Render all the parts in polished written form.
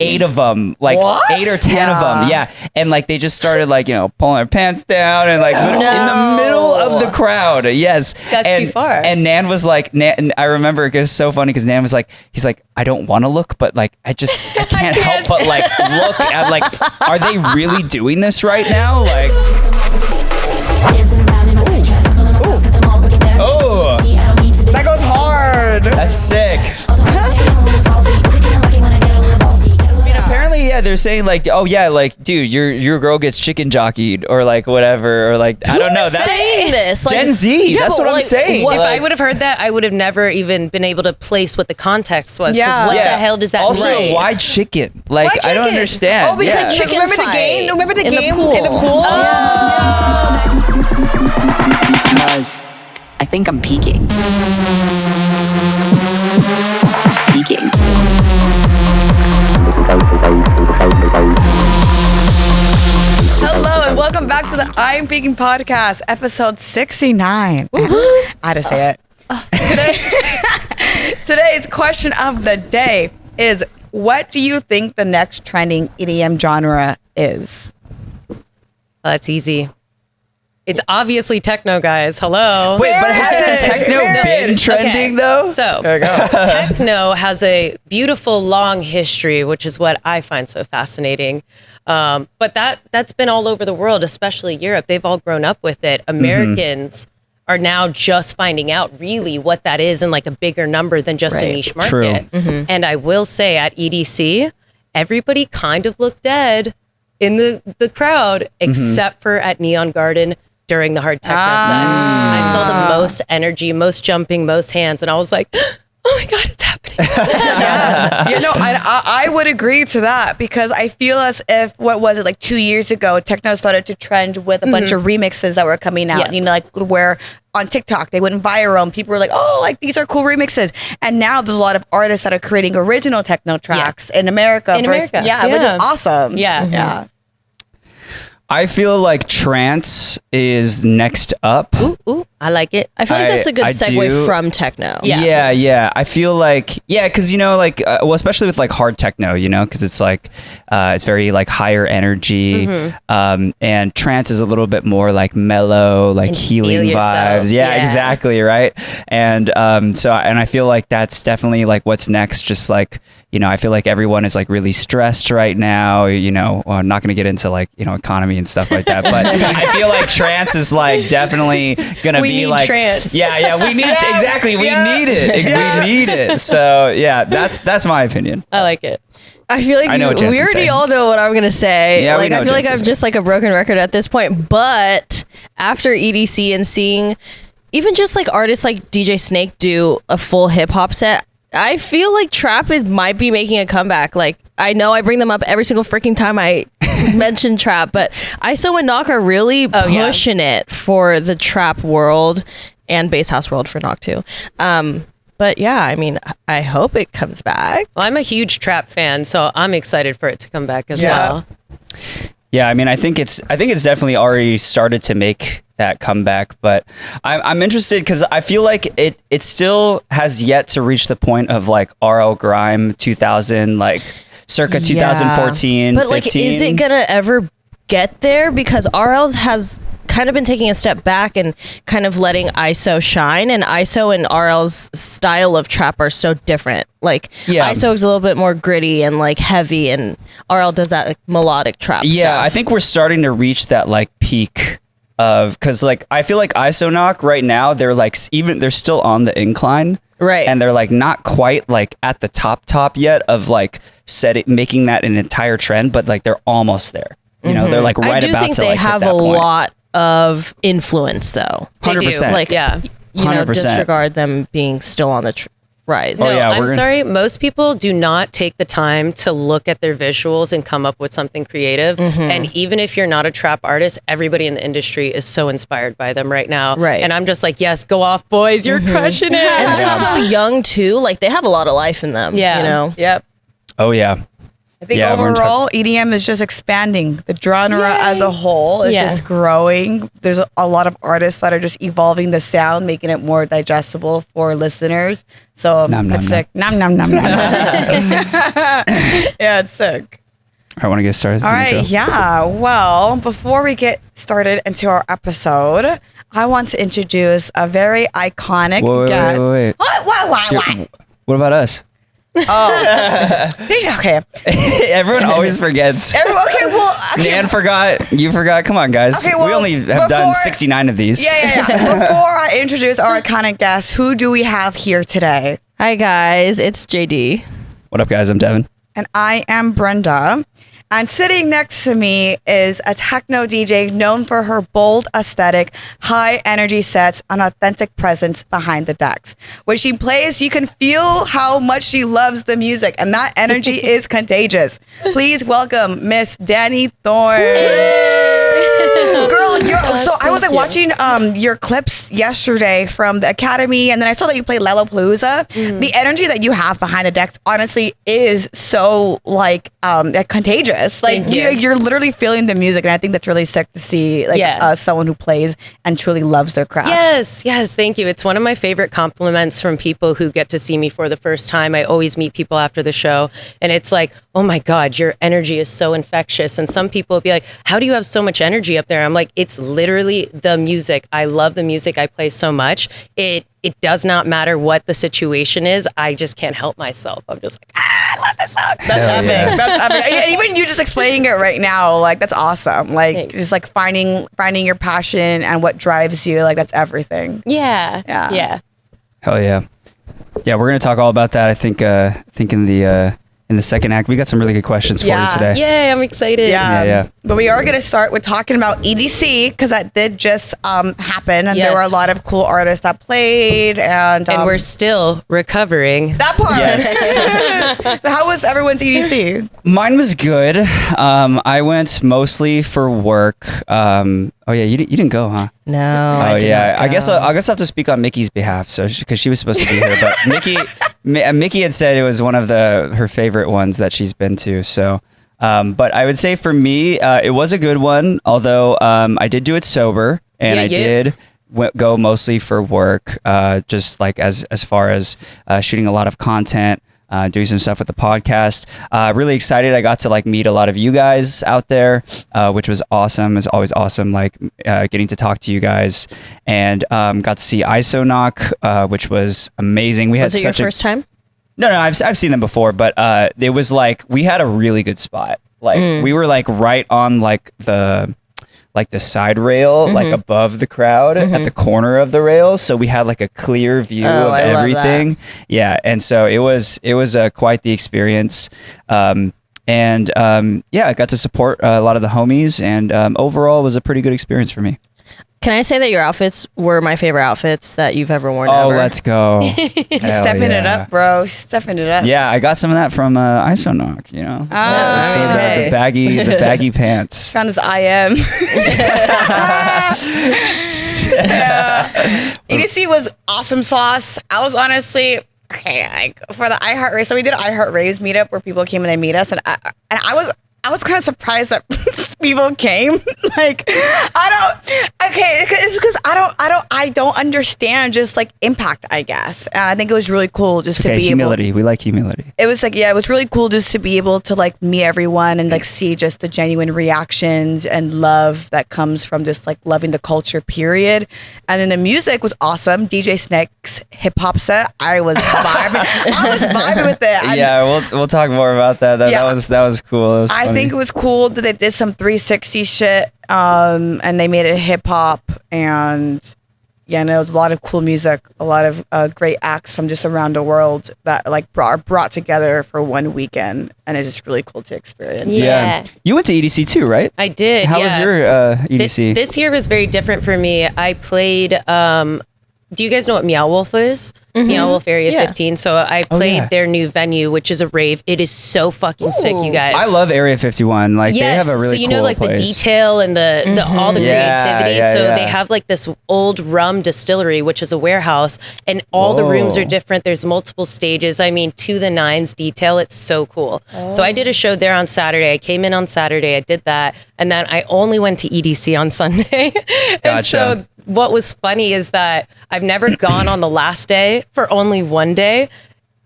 8 of them, like What? 8 or 10 of them. Yeah. And like they just started like, pulling their pants down and like in the middle of the crowd. Yes. That's too far. And Nan was like, and I remember it was so funny because Nan was like, he's like, I don't want to look, but like, I can't help but like look at like, are they really doing this right now? Like, oh, That goes hard. that's sick. Apparently, yeah, they're saying like, oh yeah, like, dude, your girl gets chicken jockeyed or like whatever, or like, I don't know. That's saying this. Like, Gen Z. That's what I'm saying. If Like, I would have heard that, I would have never even been able to place what the context was. Because Yeah. what yeah. the hell does that also, mean? why chicken? Like, Why I don't chicken? understand. Oh, because yeah. chicken remember the fight game? Remember the in the game pool. in the pool? Because I think I'm peaking. Peaking. Hello and welcome back to the I'm Peaking podcast, episode 69. I had to say it. Today's question of the day is, what do you think the next trending EDM genre is? That's easy. It's obviously techno, guys. Hello. Wait, but hasn't techno Very been trending though? So, There we go. techno has a beautiful long history, which is what I find so fascinating. But that's been all over the world, especially Europe. They've all grown up with it. Americans are now just finding out really what that is in like a bigger number than just a niche market. True. And I will say at EDC, everybody kind of looked dead in the crowd, except for at Neon Garden during the hard techno sets. I saw the most energy, most jumping, most hands, and I was like, oh my God, it's happening. Yeah. I would agree to that, because I feel as if, what was it, like 2 years ago, techno started to trend with a bunch of remixes that were coming out. Yeah. Like where on TikTok they went viral and people were like, oh, like these are cool remixes. And now there's a lot of artists that are creating original techno tracks in America. Which is awesome. Yeah. Yeah. I feel like trance is next up. Ooh, I like it. I feel like that's a good I segue do. from techno. Yeah. I feel like, because, well, especially with like hard techno, because it's like, it's very like higher energy. And trance is a little bit more like mellow, like And healing feel yourself. vibes. Yeah, Yeah. exactly. Right. And I feel like that's definitely like what's next. Just like, I feel like everyone is like really stressed right now, well, I'm not going to get into like, economy and stuff like that, but I feel like trance is like definitely going to We be need like, trance. yeah, we need, exactly. We need it. We need it. So yeah, that's my opinion. I like it. I feel like I know what we Jensen's already saying. all know what I'm gonna say. Yeah, we like know I what feel like I'm Jensen's just like a broken record at this point. But after EDC and seeing even just like artists like DJ Snake do a full hip hop set, I feel like trap might be making a comeback. Like, I know I bring them up every single freaking time I mention trap, but ISO and Knock are really pushing it for the trap world and bass house world for Knock too. But yeah, I mean, I hope it comes back. Well, I'm a huge trap fan, so I'm excited for it to come back as well. Yeah, I mean, I think it's definitely already started to make that comeback, but I'm interested because I feel like it still has yet to reach the point of like RL Grime 2000, like circa 2014, But like, 15. is it gonna ever get there? Because RL's has kind of been taking a step back and kind of letting ISO shine, and ISO and RL's style of trap are so different. Like, ISO is a little bit more gritty and like heavy, and RL does that like melodic trap stuff. I think we're starting to reach that like peak of, because like I feel like ISO Knock right now, they're like they're still on the incline, right? And they're like not quite like at the top yet of like making that an entire trend, but like they're almost there. They're like right about to like I do think they have a lot of influence, though. 100%. Like, Yeah. 100%. disregard them being still on the rise. No, yeah, I'm sorry. Most people do not take the time to look at their visuals and come up with something creative. And even if you're not a trap artist, everybody in the industry is so inspired by them right now. Right. And I'm just like, yes, go off, boys. You're crushing it. And they're so young too. Like, they have a lot of life in them. Yeah. You know. Yep. Oh yeah. I think overall, EDM is just expanding. The genre as a whole is just growing. There's a lot of artists that are just evolving the sound, making it more digestible for listeners. So it's sick. Nom, nom, nom, nom. Yeah, it's sick. I want to get started. All right, yeah. Well, before we get started into our episode, I want to introduce a very iconic guest. Wait. What about us? Oh, okay. Everyone always forgets. Nan forgot. You forgot. Come on, guys. Okay, well, we only have done 69 of these. Yeah. Before I introduce our iconic guest, who do we have here today? Hi, guys. It's JD. What up, guys? I'm Devin. And I am Brinda. And sitting next to me is a techno DJ known for her bold aesthetic, high energy sets, and authentic presence behind the decks. When she plays, you can feel how much she loves the music, and that energy is contagious. Please welcome Miss Dani Thorne. Girl, so I was watching your clips yesterday from the Academy, and then I saw that you played Lollapalooza. The energy that you have behind the decks, honestly, is so contagious. Like you're literally feeling the music, and I think that's really sick to see. Someone who plays and truly loves their craft. Yes, thank you. It's one of my favorite compliments from people who get to see me for the first time. I always meet people after the show, and it's like, oh my God, your energy is so infectious. And some people will be like, how do you have so much energy up there? I'm like, it's literally the music. I love the music. I play so much. It does not matter what the situation is. I just can't help myself. I'm just like, I love this song. That's epic. Yeah. That's epic. And even you just explaining it right now, like that's awesome. Like Thanks. Just like finding your passion and what drives you. Like that's everything. Yeah. Hell yeah. Yeah, we're gonna talk all about that. I think in the second act, we got some really good questions for you today. Yay, I'm excited. Yeah. But we are going to start with talking about EDC because that did just happen. And there were a lot of cool artists that played. And we're still recovering. That part. Yes. How was everyone's EDC? Mine was good. I went mostly for work. Oh yeah, you didn't go, huh? No. I guess I'll have to speak on Mickey's behalf, so because she was supposed to be here, but Mickey had said it was one of her favorite ones that she's been to. So, but I would say for me, it was a good one. Although I did do it sober, and I did go mostly for work, just like as far as shooting a lot of content. Doing some stuff with the podcast. Really excited. I got to meet a lot of you guys out there, which was awesome. It's always awesome, getting to talk to you guys, and got to see ISOKNOCK, which was amazing. Was it your first time? No, I've seen them before, but it was we had a really good spot. We were right on the side rail, above the crowd at the corner of the rail. So we had a clear view of everything. Yeah. And so it was quite the experience. I got to support a lot of the homies, and overall it was a pretty good experience for me. Can I say that your outfits were my favorite outfits that you've ever worn? Oh, let's go. Stepping it up, bro. Stepping it up. Yeah, I got some of that from ISOKNOCK, you know. The baggy pants. Found his IM. EDC was awesome sauce. I was honestly for the iHeart So we did an iHeart Raves meetup where people came and they meet us, and I was kind of surprised that people came. It's because I don't understand just impact, I guess. And I think it was really cool just to be humility. We like humility. It was it was really cool just to be able to meet everyone and see just the genuine reactions and love that comes from just loving the culture, period. And then the music was awesome. DJ Snake's hip hop set, I was vibing with it. We'll talk more about that. That was cool. It was funny. I think it was cool that they did some 360 shit, and they made it hip hop, and there was a lot of cool music, a lot of great acts from just around the world that brought together for one weekend, and it's just really cool to experience. Yeah. You went to EDC too, right? I did. How was your EDC? This year was very different for me. I played do you guys know what Meow Wolf is? Meow Wolf Area 15. So I played their new venue, which is a rave. It is so fucking sick, you guys. I love Area 51. Like they have a really so you cool know, like place. the detail and the all the creativity. Yeah. They have like this old rum distillery, which is a warehouse, and all the rooms are different. There's multiple stages. I mean, to the nines detail. It's so cool. So I did a show there on Saturday. I came in on Saturday. I did that, and then I only went to EDC on Sunday. And so what was funny is that I've never gone on the last day for only one day.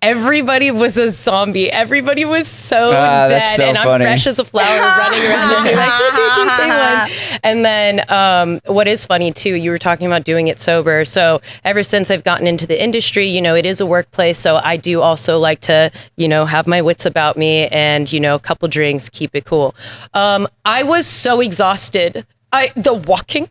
Everybody was a zombie. Everybody was so dead. So and I'm funny. fresh as a flower running around and being like, day one. And then what is funny too, you were talking about doing it sober. So ever since I've gotten into the industry, you know, it is a workplace. So I do also like to, you know, have my wits about me and, you know, a couple drinks, keep it cool. I was so exhausted. The walking,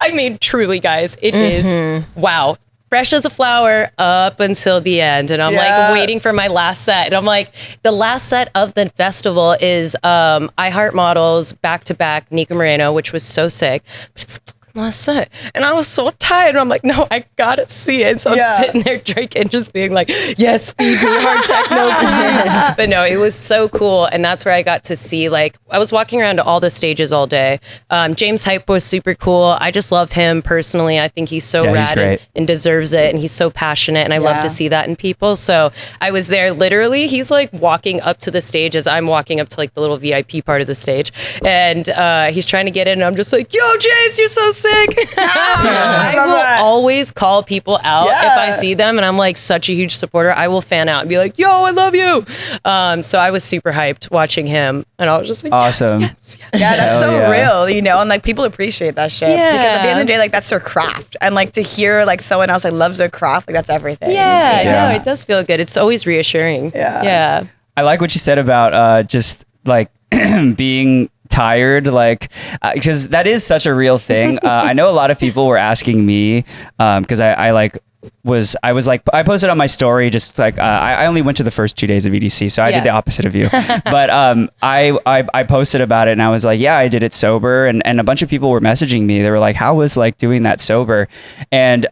I mean, truly, guys, it is, wow. Fresh as a flower up until the end. And I'm like waiting for my last set. And I'm like, the last set of the festival is I Heart Models back to back Nika Moreno, which was so sick. But it's the fucking last set. And I was so tired. And I'm like, no, I gotta see it. So I'm sitting there drinking, just being like, yes, feed me hard techno, please. But no, it was so cool. And that's where I got to see, like, I was walking around to all the stages all day. James Hype was super cool. I just love him personally. I think he's so rad and deserves it. And he's so passionate. And I love to see that in people. So I was there literally. He's like walking up to the stage as I'm walking up to like the little VIP part of the stage. And he's trying to get in. And I'm just like, yo, James, you're so sick. I will always call people out if I see them. And I'm like such a huge supporter. I will fan out and be like, yo, I love you. So I was super hyped watching him. And I was just like, awesome. Yes. Yeah, that's so real, you know, and like people appreciate that shit. Yeah. Because at the end of the day, like that's their craft. And like to hear like someone else like loves their craft, like that's everything. Yeah, no, it does feel good. It's always reassuring. Yeah. I like what you said about just like being tired, like because that is such a real thing. I know a lot of people were asking me because I posted on my story just like I only went to the first 2 days of EDC, so I did the opposite of you. But I posted about it and I was like, yeah, I did it sober, and a bunch of people were messaging me. They were like, how was like doing that sober? And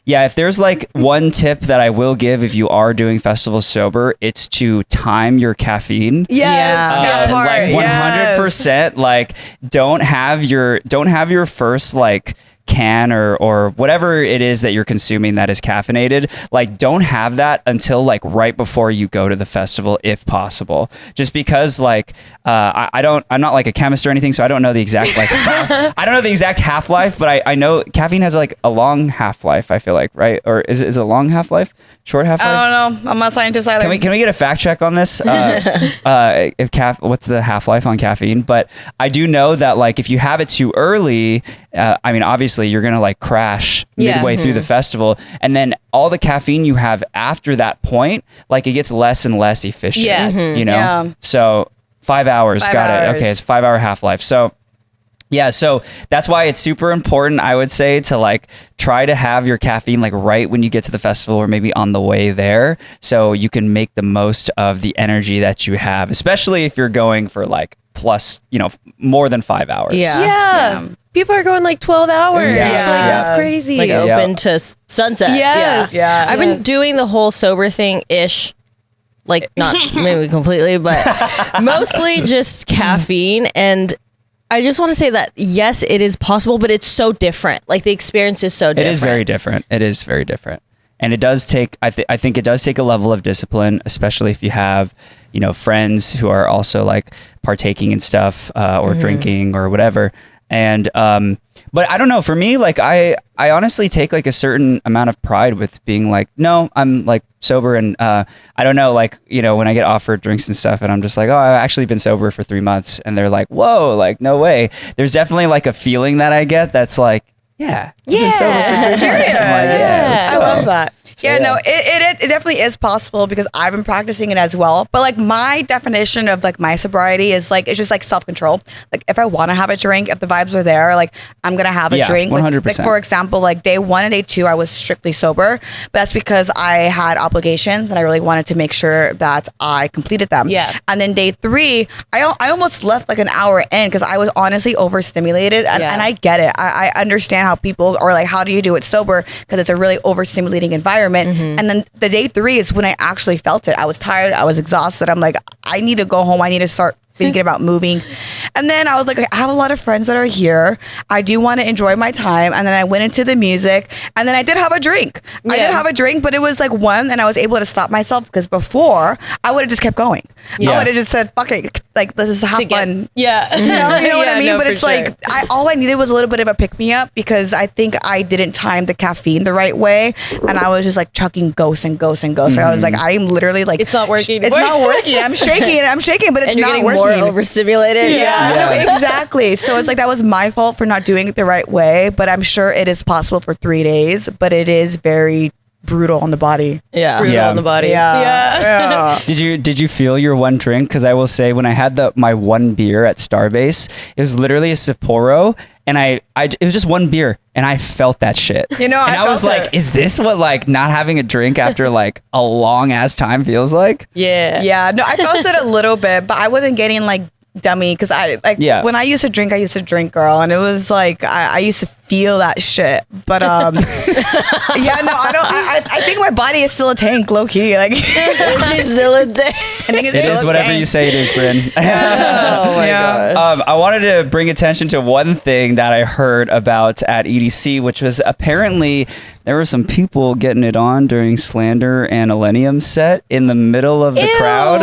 if there's like one tip that I will give if you are doing festivals sober, it's to time your caffeine. That part, like 100%. Like don't have your first like can or whatever it is that you're consuming that is caffeinated, like don't have that until like right before you go to the festival if possible, just because like I'm not like a chemist or anything, so I don't know the exact like I don't know the exact half-life, but I know caffeine has like a long half-life, I feel like, right? Or is it a long half-life, short half-life? I don't know, I'm not a scientist either. Can we get a fact check on this? What's the half-life on caffeine? But I do know that like if you have it too early, I mean obviously you're gonna like crash midway through the festival, and then all the caffeine you have after that point, like it gets less and less efficient. You know. So 5 hours. Got it. Okay, it's 5 hour half-life. So yeah, so that's why it's super important, I would say, to like try to have your caffeine like right when you get to the festival or maybe on the way there, so you can make the most of the energy that you have, especially if you're going for like plus, you know, more than 5 hours. Yeah. People are going like 12 hours. Like, that's crazy. Like open to sunset. Yes. I've been doing the whole sober thing-ish. Like not maybe completely, but mostly just caffeine. And I just want to say that yes, it is possible, but it's so different. Like the experience is so different. It is very different. It is very different. And it does take, I think it does take a level of discipline, especially if you have, you know, friends who are also like partaking in stuff or drinking or whatever. And, but I don't know, for me, like I honestly take like a certain amount of pride with being like, no, I'm like sober. And, I don't know, like, you know, when I get offered drinks and stuff and I'm just like, oh, I've actually been sober for 3 months. And they're like, whoa, like, no way. There's definitely like a feeling that I get that's like, yeah, I've been sober for 3 months. I'm like, let's I go. love that. Yeah, no, it definitely is possible because I've been practicing it as well. But like my definition of like my sobriety is like, it's just like self-control. Like if I want to have a drink, if the vibes are there, like I'm going to have a drink. 100%. Like for example, like day 1 and day 2, I was strictly sober, but that's because I had obligations and I really wanted to make sure that I completed them. Yeah. And then day 3, I almost left like an hour in because I was honestly overstimulated. And I get it. I understand how people are like, how do you do it sober? Because it's a really overstimulating environment. And then the day 3 is when I actually felt it. I was tired. I was exhausted. I'm like, I need to go home. I need to start thinking about moving. And then I was like, I have a lot of friends that are here. I do want to enjoy my time. And then I went into the music and then I did have a drink. I did have a drink, but it was like 1 and I was able to stop myself because before I would have just kept going. I would have just said, fuck it. Like, let's just have fun. Yeah. You know what I mean? No, But it's like, all I needed was a little bit of a pick me up because I think I didn't time the caffeine the right way. And I was just like chucking ghosts and ghosts and ghosts. I was like, I'm literally like, it's not working. It's not working. I'm shaking, but it's And you're not getting working. more overstimulated. No, exactly. So it's like that was my fault for not doing it the right way, but I'm sure it is possible for 3 days, but it is very brutal on the body. Brutal on the body. Yeah. Did you feel your one drink? Because I will say, when I had my one beer at Starbase, it was literally a Sapporo, and it was just one beer, and I felt that shit. You know, and I was like, is this what like not having a drink after like a long ass time feels like? Yeah. No, I felt it a little bit, but I wasn't getting like dummy because when I used to drink, girl, and it was like I used to feel that shit, but I think my body is still a tank, low key. Like She's still a day. It is whatever you say it is, Bryn. Oh my god. I wanted to bring attention to one thing that I heard about at EDC, which was apparently there were some people getting it on during Slander and Millennium set in the middle of the crowd.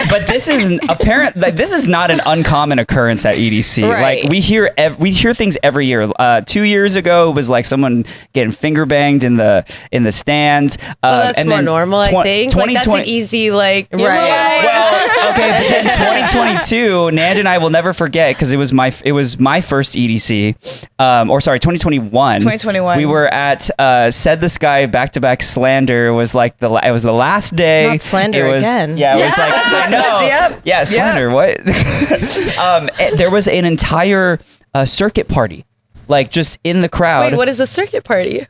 But this is apparent. Like, this is not an uncommon occurrence at EDC. Right. Like we hear things every year. 2 years ago, it was like someone getting finger banged in the stands. That's and more then normal, I think. Like that's an easy like. Right. Well, okay, but then 2022, Nand and I will never forget because it was my first EDC, 2021. 2021. We were at Said the Sky back-to-back Slander. It was the last day. Not Slander again. Yeah, it was like I know. Yep. Yeah, Slander. What? There was an entire circuit party, like just in the crowd. Wait, what is a circuit party?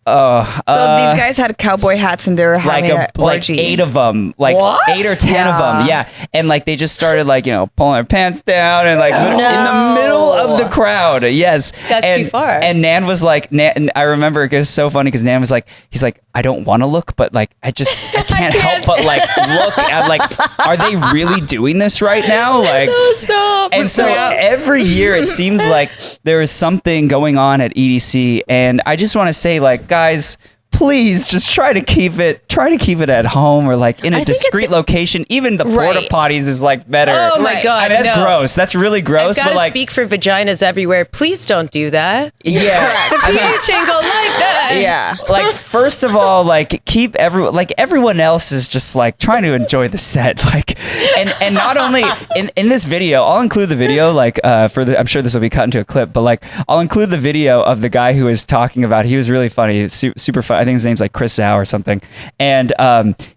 So these guys had cowboy hats and they were having an orgy. Like 8 of them, like What? 8 or 10 of them, yeah. And like they just started like pulling their pants down and like in the middle of the crowd. Yes, That's too far. And Nan was like, and I remember it was so funny because Nan was like, he's like, I don't want to look, but like I can't help but like look at like, are they really doing this right now? Like, Stop. and so every year it seems like there is something going on at EDC, and I just want to say, like, guys, please just try to keep it at home or like in a discreet location. Even the porta potties is like better. Oh my god, I mean, that's gross. That's really gross. I've got but to like, speak for vaginas everywhere. Please don't do that. yeah, The pH ain't gonna like that. Yeah. like first of all, like keep everyone else is just like trying to enjoy the set, like, and not only in this video, I'll include the video like I'm sure this will be cut into a clip, but like I'll include the video of the guy who was talking about. He was really funny, super fun. I think his name's like Chris Zhao or something, and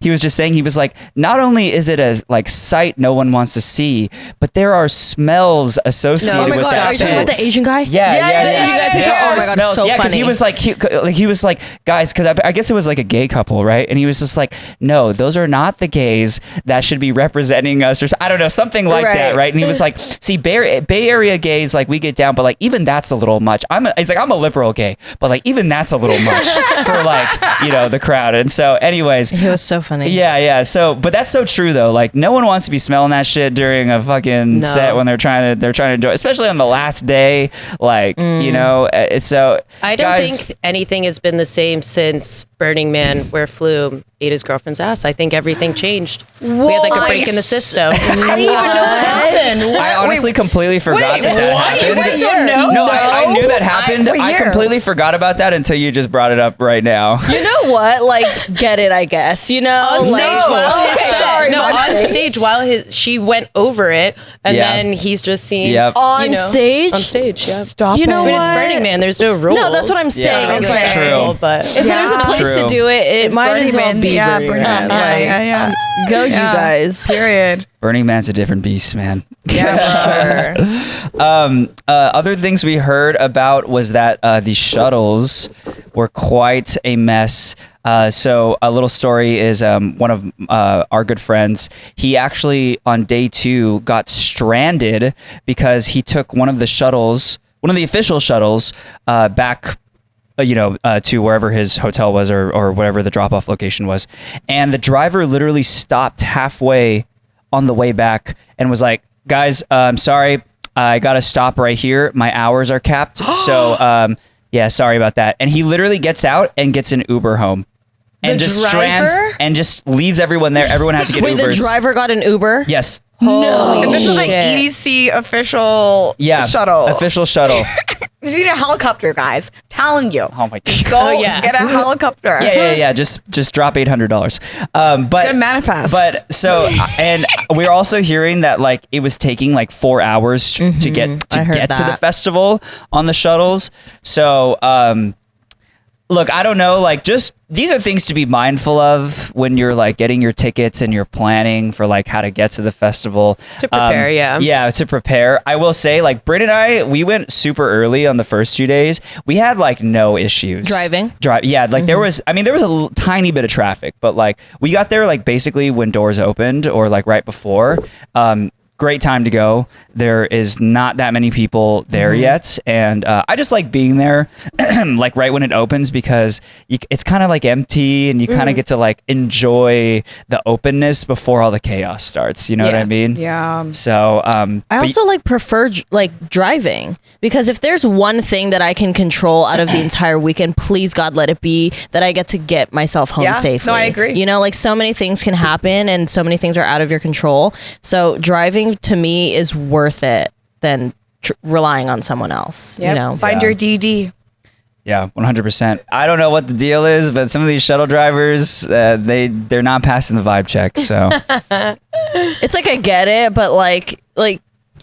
he was just saying, he was like, not only is it a like sight no one wants to see, but there are smells associated with that. Are you talking about the Asian guy? Yeah. You guys There oh are my god, smells. so yeah, because funny. he was like, guys, because I guess it was like a gay couple, right? And he was just like, no, those are not the gays that should be representing us, or I don't know, something like that, right? And he was like, see, Bay Area gays, like we get down, but like even that's a little much. He's like, I'm a liberal gay, but like even that's a little much for like the crowd. And so, anyways, He was so funny. yeah. So, but that's so true though. Like, no one wants to be smelling that shit during a fucking set when they're trying to enjoy, especially on the last day. Like, so I don't think anything has been the same since Burning Man, where Flume ate his girlfriend's ass. I think everything changed. We had like a break in the system. I didn't even know that happened. I honestly completely forgot that happened. You guys don't know? No, I knew that happened. What I year? completely forgot about that until you just brought it up right now. now. You know what? Like, get it, I guess. You know? On stage like, while his okay, set- sorry, no, my on bad. stage while she went over it, and Yeah. then he's just seeing Yep. On stage? On stage, yeah. Stop You know it. But it's what? Burning Man. There's no rules. No, that's what I'm saying. Yeah, It's Regular like, true. But if there's a Yeah. place True. to do it, it might as well be Yeah, Burning Man. yeah. Go, you Yeah. guys. Period. Burning Man's a different beast, man. Yeah, sure. Other things we heard about was that the shuttles were quite a mess. So a little story is one of our good friends. He actually on day 2 got stranded because he took one of the shuttles, one of the official shuttles, back. To wherever his hotel was or whatever the drop-off location was, and the driver literally stopped halfway on the way back and was like, "Guys, I'm sorry, I gotta stop right here. My hours are capped, so yeah, sorry about that." And he literally gets out and gets an Uber home, and The just driver? strands and just leaves everyone there. Everyone had to get Wait, Ubers. the driver got an Uber? Yes. No. And this is like shit. EDC official Yeah. shuttle. Official shuttle. You need a helicopter, guys. Telling you. Oh my god. Go yeah. get a helicopter. Yeah. Just drop $800. But Good manifest. But so, and we're also hearing that like it was taking like 4 hours to get I heard to the that. festival on the shuttles. So, look, I don't know, like just these are things to be mindful of when you're like getting your tickets and you're planning for like how to get to the festival. To prepare, yeah. Yeah, to prepare. I will say, like Brit and I, we went super early on the first 2 days. We had like no issues Driving? Yeah, like there was a tiny bit of traffic, but like we got there like basically when doors opened or like right before. Great time to go. There is not that many people there yet, and I just like being there like right when it opens because it's kind of like empty and you kind of get to like enjoy the openness before all the chaos starts. You know what I Yeah. mean? Yeah. So I but also like prefer like driving because if there's one thing that I can control out of the entire weekend, please God let it be that I get to get myself home Yeah. safely. No, I agree. You know, like so many things can happen and so many things are out of your control. So driving to me is worth it than relying on someone else. Yep. You know, Find Yeah. your DD. yeah, 100%. I don't know what the deal is, but some of these shuttle drivers, they're not passing the vibe check. So it's like I get it, but like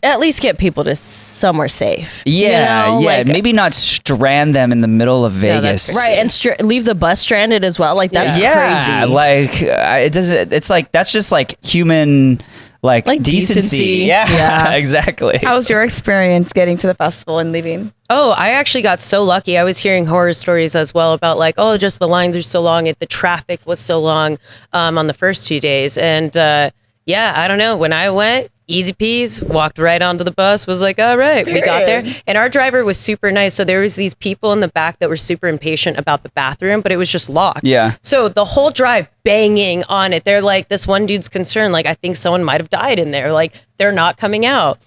at least get people to somewhere safe. yeah, you know? yeah, Like, maybe not strand them in the middle of Vegas. right, and leave the bus stranded as well. Like that's Yeah, crazy. like it doesn't. It's like that's just like human, like decency. decency. Yeah, Yeah. exactly. How was your experience getting to the festival and leaving? Oh, I actually got so lucky. I was hearing horror stories as well about like, oh, just the lines are so long. The traffic was so long on the first 2 days. And yeah, I don't know. When I went, easy peas, walked right onto the bus, was like, all right, we got there. And our driver was super nice. So there was these people in the back that were super impatient about the bathroom, but it was just locked. Yeah. So the whole drive banging on it. They're like, this one dude's concerned, like, I think someone might have died in there. Like, they're not coming out.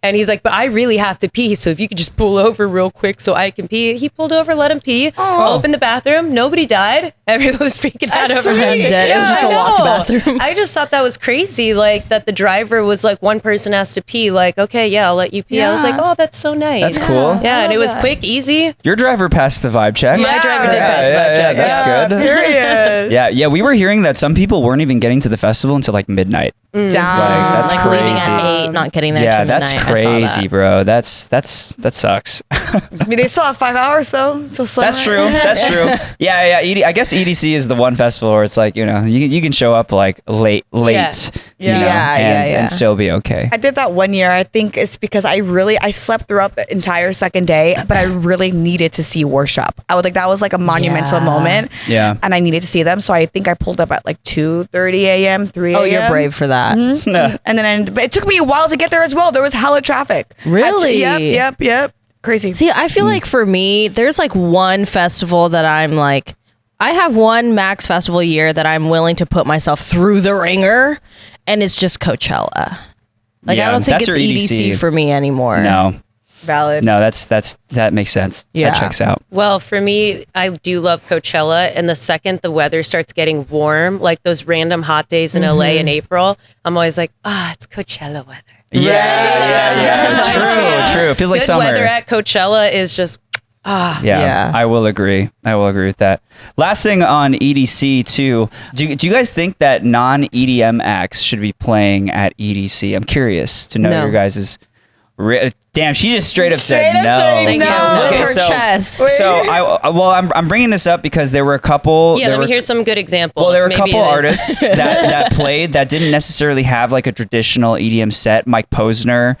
And he's like, but I really have to pee. So if you could just pull over real quick so I can pee. He pulled over, let him pee, opened the bathroom. Nobody died. Everyone was freaking out over him. I'm dead. It was just a I locked know. bathroom. I just thought that was crazy. Like that the driver was like, one person has to pee. Like, okay, yeah, I'll let you pee. I was Yeah. like, oh, that's so nice. That's cool. Yeah, and it was that. quick, easy. Your driver passed the vibe check. My driver did pass the vibe check. That's Yeah. good. Period. Yeah. We were hearing that some people weren't even getting to the festival until like midnight. Down. that's like crazy. leaving at 8, not getting there Yeah, till that's midnight. I saw crazy, that. bro. That sucks. I mean, they still have 5 hours though. So That's true. That's true. Yeah. I guess EDC is the one festival where it's like, you know, you can show up like late, Yeah. you know, Yeah. and still be okay. I did that 1 year. I think it's because I slept throughout the entire second day, but I really needed to see worship. I was like, that was like a monumental Yeah. moment. Yeah. And I needed to see them. So I think I pulled up at like 2:30 a.m., 3 a.m. Oh, you're brave for that. And then but it took me a while to get there as well. There was hella traffic. Really? Yep. Crazy. See, I feel like for me, there's like one festival that I'm like, I have one max festival a year that I'm willing to put myself through the ringer, and it's just Coachella. Like, Yeah, I don't think that's it's your EDC EDC. for me anymore. Valid. No, that makes sense. Yeah. That checks out. Well, for me, I do love Coachella. And the second the weather starts getting warm, like those random hot days in LA in April, I'm always like, it's Coachella weather. Yeah. Yeah. True. It feels like Good summer. weather at Coachella is just Yeah, I will agree. I will agree with that. Last thing on EDC too. Do you guys think that non-EDM acts should be playing at EDC? I'm curious to know your guys' damn, she just straight up said no. Thank you. Okay, Her chest. So I'm bringing this up because there were a couple. Yeah, let me hear some good examples. Well, there were a couple artists that played that didn't necessarily have like a traditional EDM set. Mike Posner,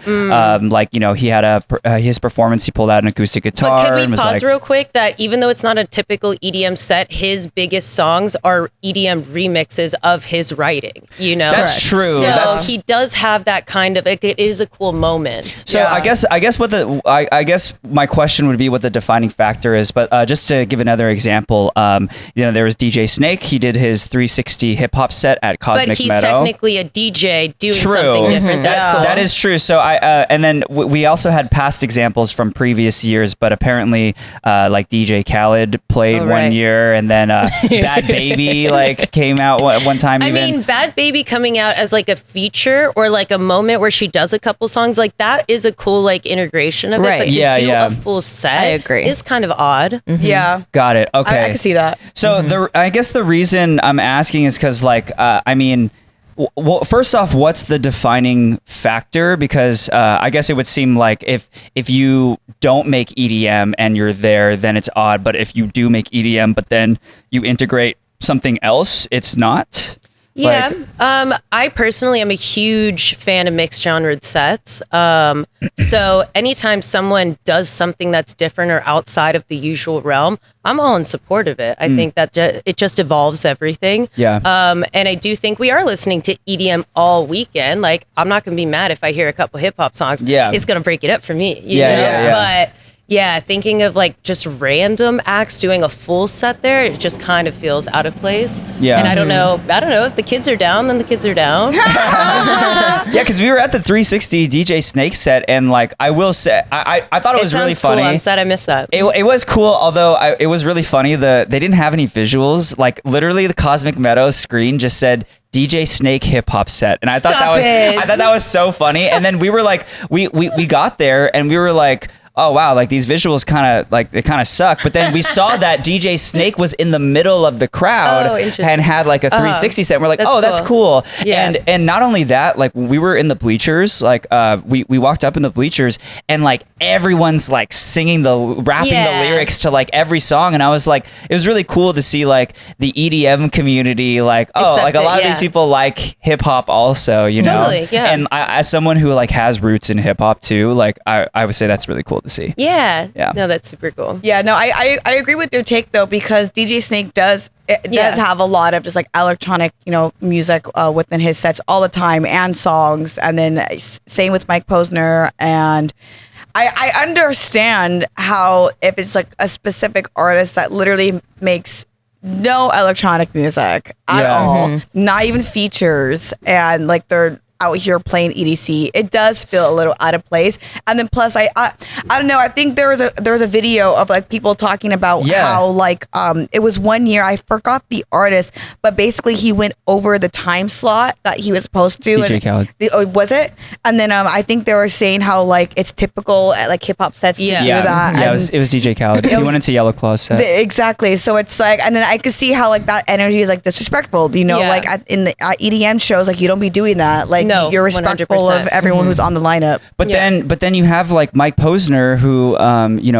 like he had his performance. He pulled out an acoustic guitar. But can we and was pause like, real quick? That even though it's not a typical EDM set, his biggest songs are EDM remixes of his writing. That's true. So he does have that kind of. It is a cool moment. So I guess I guess my question would be what the defining factor is, but just to give another example, there was DJ Snake. He did his 360 hip hop set at Cosmic Meadow. But he's technically a DJ doing something different. That's cool. That is true. So and then we also had past examples from previous years, but apparently like DJ Khaled played one year, and then Bad Baby like came out one time. I mean, Bad Baby coming out as like a feature or like a moment where she does a couple songs, like that is a cool like integration of it. But to do a full set, I agree, is kind of odd. Yeah, got it. Okay, I can see that. So I guess the reason I'm asking is because like I mean. Well, first off, what's the defining factor? Because I guess it would seem like if you don't make EDM and you're there, then it's odd. But if you do make EDM, but then you integrate something else, it's not. Yeah. I personally am a huge fan of mixed genre sets. So anytime someone does something that's different or outside of the usual realm, I'm all in support of it. I think that it just evolves everything. Yeah. And I do think we are listening to EDM all weekend. Like, I'm not going to be mad if I hear a couple hip hop songs. Yeah. It's going to break it up for me. You know? Yeah. But yeah, thinking of like just random acts doing a full set there, it just kind of feels out of place. Yeah. And I don't know if the kids are down, then the kids are down. Yeah, because we were at the 360 DJ Snake set, and like I will say, I thought it was really funny. Cool. I'm sad I missed that. It was cool, although it was really funny. They didn't have any visuals. Like literally, the Cosmic Meadow screen just said DJ Snake hip hop set, and I thought that was so funny. And then we were like, we got there, and we were like, oh wow, like these visuals kind of suck. But then we saw that DJ Snake was in the middle of the crowd and had like a 360 set. And we're like, that's cool. Yeah. And not only that, like we were in the bleachers, like we walked up in the bleachers, and like everyone's like rapping the lyrics to like every song. And I was like, it was really cool to see like the EDM community, like like a lot of these people like hip hop also, you know? Totally, yeah. And as someone who like has roots in hip hop too, like I would say that's really cool to see. Yeah. No, that's super cool. Yeah, no, I agree with your take though, because DJ Snake does have a lot of just like electronic, music within his sets all the time, and songs. And then same with Mike Posner. And I understand how if it's like a specific artist that literally makes no electronic music at all, not even features, and like they're out here playing EDC, it does feel a little out of place. And then plus I don't know, I think there was a video of like people talking about how like it was one year, I forgot the artist, but basically he went over the time slot that he was supposed to. DJ Khaled. Was it? And then I think they were saying how like it's typical at like hip hop sets to do that. Yeah, it was DJ Khaled. He went into Yellow Claw's set. Exactly. So it's like, and then I could see how like that energy is like disrespectful, like in the EDM shows, like you don't be doing that. Like you're respectful 100%. of everyone who's on the lineup. But then you have like Mike Posner who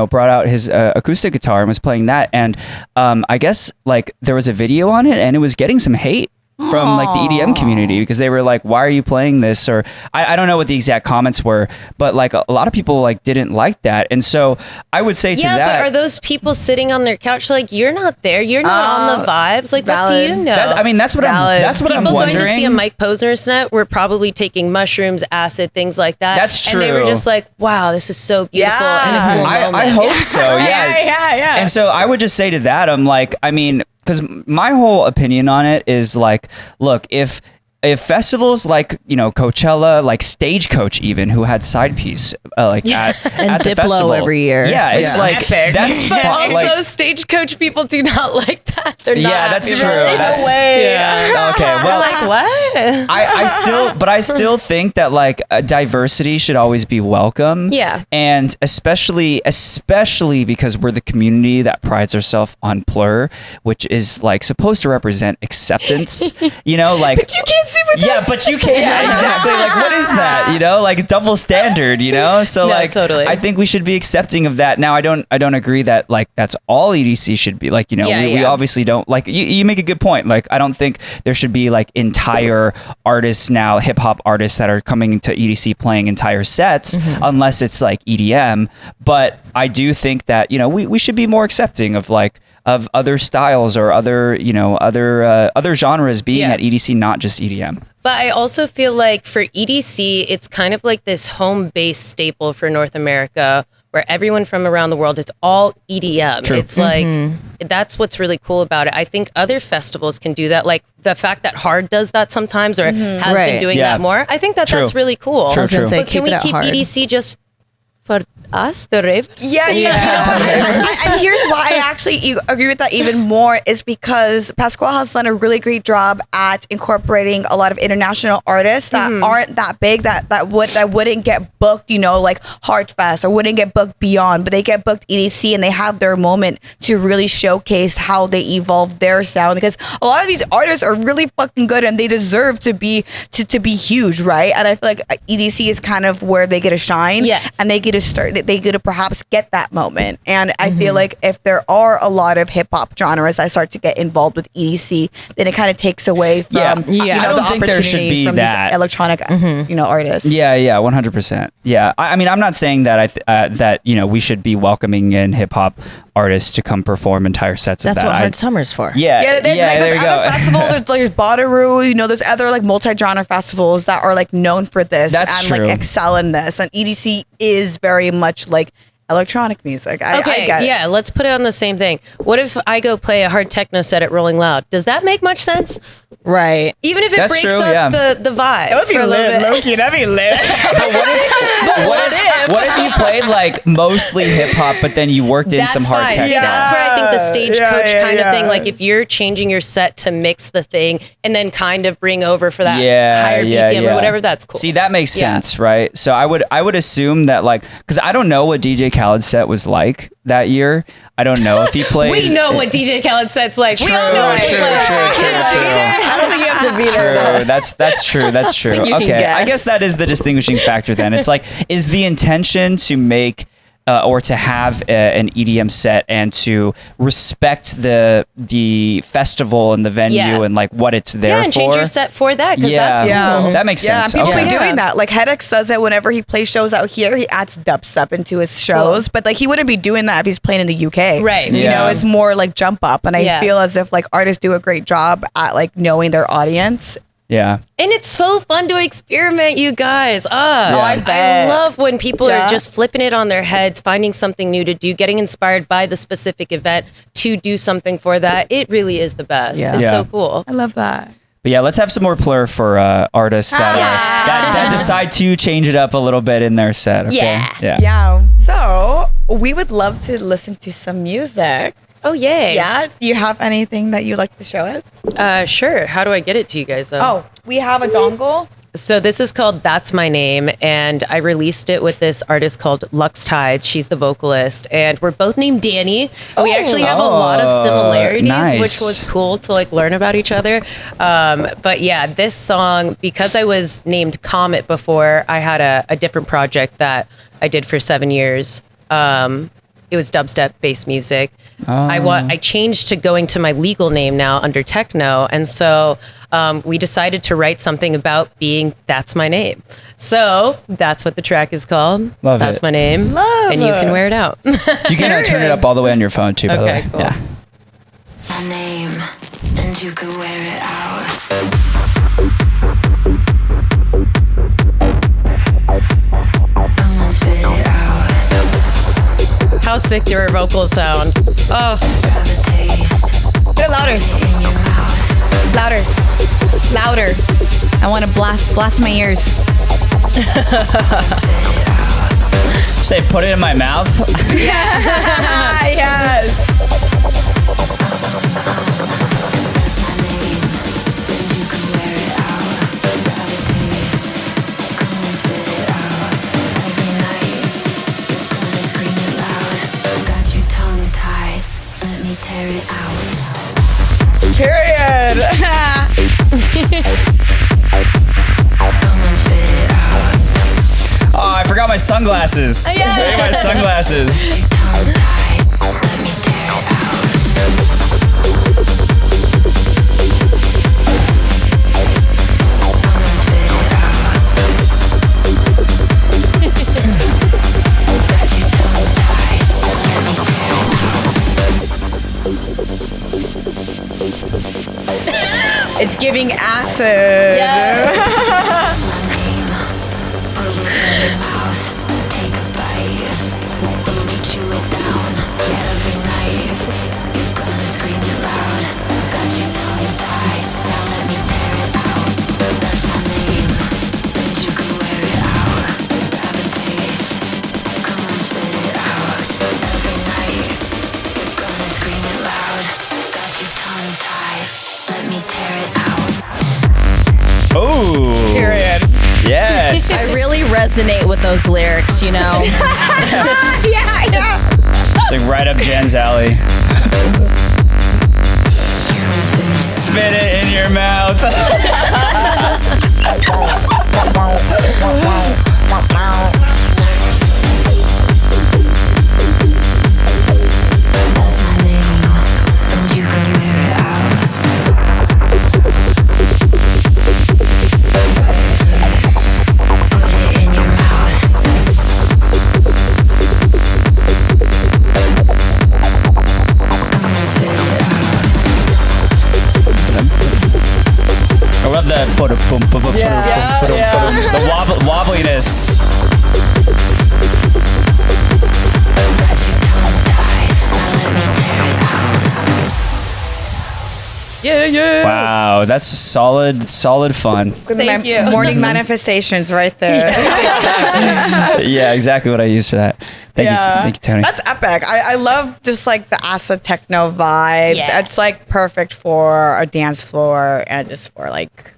brought out his acoustic guitar and was playing that, and I guess like there was a video on it, and it was getting some hate from like the EDM community, because they were like, why are you playing this? Or I don't know what the exact comments were, but like a lot of people like didn't like that. And so I would say to that, but are those people sitting on their couch like, you're not there, you're not on the vibes, like what do you know? That's what I'm wondering. People going to see a Mike Posner set were probably taking mushrooms, acid, things like that. That's true. And they were just like, wow, this is so beautiful. And a cool moment. I hope so. Yeah. And so I would just say to that, I'm like, I mean, because my whole opinion on it is like, look, if if festivals like Coachella, like Stagecoach even, who had Side Piece at And the Diplo festival every year. Yeah, it's like Epic. that's But fun, also, stagecoach people do not like that. They're not. yeah, that's true. Really? That's Yeah. okay. We're Well, like, what? I still think that like diversity should always be welcome. Yeah. And especially because we're the community that prides ourselves on plur, which is like supposed to represent acceptance. Like. But you can't see with yeah, but you can't. Yeah, exactly. Like, what is that? Like double standard. So No, like, totally. I think we should be accepting of that. Now, I don't agree that like that's all EDC should be. Like, we obviously don't like. You make a good point. Like, I don't think there should be like entire artists now, hip hop artists that are coming to EDC playing entire sets, unless it's like EDM. But I do think that we should be more accepting of like of other styles or other genres being at EDC, not just EDM. But I also feel like for EDC, it's kind of like this home-based staple for North America, where everyone from around the world, it's all EDM. True. It's like, that's what's really cool about it. I think other festivals can do that. Like the fact that Hard does that sometimes, or has been doing that more. I think True. that's really cool. True, true. But can we keep EDC just for us, the ravers? Yeah. And here's why I actually agree with that even more is because Pasquale has done a really great job at incorporating a lot of international artists that aren't that big, that wouldn't get booked, like Hard Fest, or wouldn't get booked Beyond, but they get booked EDC and they have their moment to really showcase how they evolve their sound, because a lot of these artists are really fucking good and they deserve to be huge, right? And I feel like EDC is kind of where they get to shine, and they get to start. They get to perhaps get that moment. And I feel like if there are a lot of hip hop genres that start to get involved with EDC, then it kind of takes away from I the don't think there should opportunity be from that these electronic artists. Yeah, 100%. Yeah, I mean, I'm not saying that that we should be welcoming in hip hop artists to come perform entire sets of that. That's what Hard Summer's for. Yeah, There's there you other go. festivals. There's Bonnaroo. There's other like multi-genre festivals that are like known for this That's and true. like excel in this. And EDC is very much like electronic music. I get it. Yeah, let's put it on the same thing. What if I go play a hard techno set at Rolling Loud? Does that make much sense? Right. Even if it That's breaks true, up the vibes. That would be for a little lit, bit. Loki. That'd be lit. What if you played like mostly hip hop, but then you worked in some hard fine. techno? See, that's where I think the stagecoach kind of yeah. thing, like if you're changing your set to mix the thing and then kind of bring over for that higher BPM or whatever, that's cool. See, that makes sense, right? So I would assume that like, because I don't know what DJ Khaled's set was like that year. I don't know if he played. We know what DJ Khaled set's like. We all True, know what true, he's like. true. I don't think you have to be there. True. That's true. That's true. You can Okay. I guess. guess that is the distinguishing factor then. It's like, is the intention to make or to have an EDM set and to respect the festival and the venue and like what it's there for. And change your set for that, because that's cool. That makes sense. Yeah, people Okay. be doing that. Like Hedex does it whenever he plays shows out here. He adds dubstep into his shows, but like he wouldn't be doing that if he's playing in the UK. Right. You know, it's more like jump up, and I feel as if like artists do a great job at like knowing their audience. Yeah. And it's so fun to experiment, you guys. I I bet. love when people Yeah. are just flipping it on their heads, finding something new to do, getting inspired by the specific event to do something for that. It really is the best. Yeah. It's Yeah. so cool. I love that. But yeah, let's have some more plur for artists that decide to change it up a little bit in their set. Okay? Yeah. So we would love to listen to some music. Oh, yay. Yeah. Do you have anything that you'd like to show us? Sure. How do I get it to you guys, though? Oh, we have a dongle. So this is called That's My Name, and I released it with this artist called Lux Tides. She's the vocalist, and we're both named Dani. And we actually have a lot of similarities, nice. which was cool to like learn about each other. But yeah, this song, because I was named Comet before, I had a different project that I did for 7 years. It was dubstep based music. I changed to going to my legal name now under techno. And so we decided to write something about being That's My Name. So that's what the track is called. Love That's it. My Name. Love and you can wear it out. You can turn it up all the way on your phone too, by the way. Okay, cool. Yeah. My name, and you could wear it out. Come on, spit it out. How sick do her vocals sound? Oh, Have a taste Get it louder. in your mouth. Louder. I want to blast my ears. Say, put it in my mouth. Yes. Tear it out. Period. Oh, I forgot my sunglasses. I forgot my sunglasses. It's giving acid. Oh. Period. Yes. I really resonate with those lyrics, you know. Yeah. It's like right up Jen's alley. Spit it in your mouth. I love that. The wobbliness. Yeah. Wow, that's solid fun. Thank you. Morning manifestations right there. Yeah, exactly what I use for that. Thank you, Tony. That's epic. I love just like the acid techno vibes. Yeah. It's like perfect for a dance floor and just for like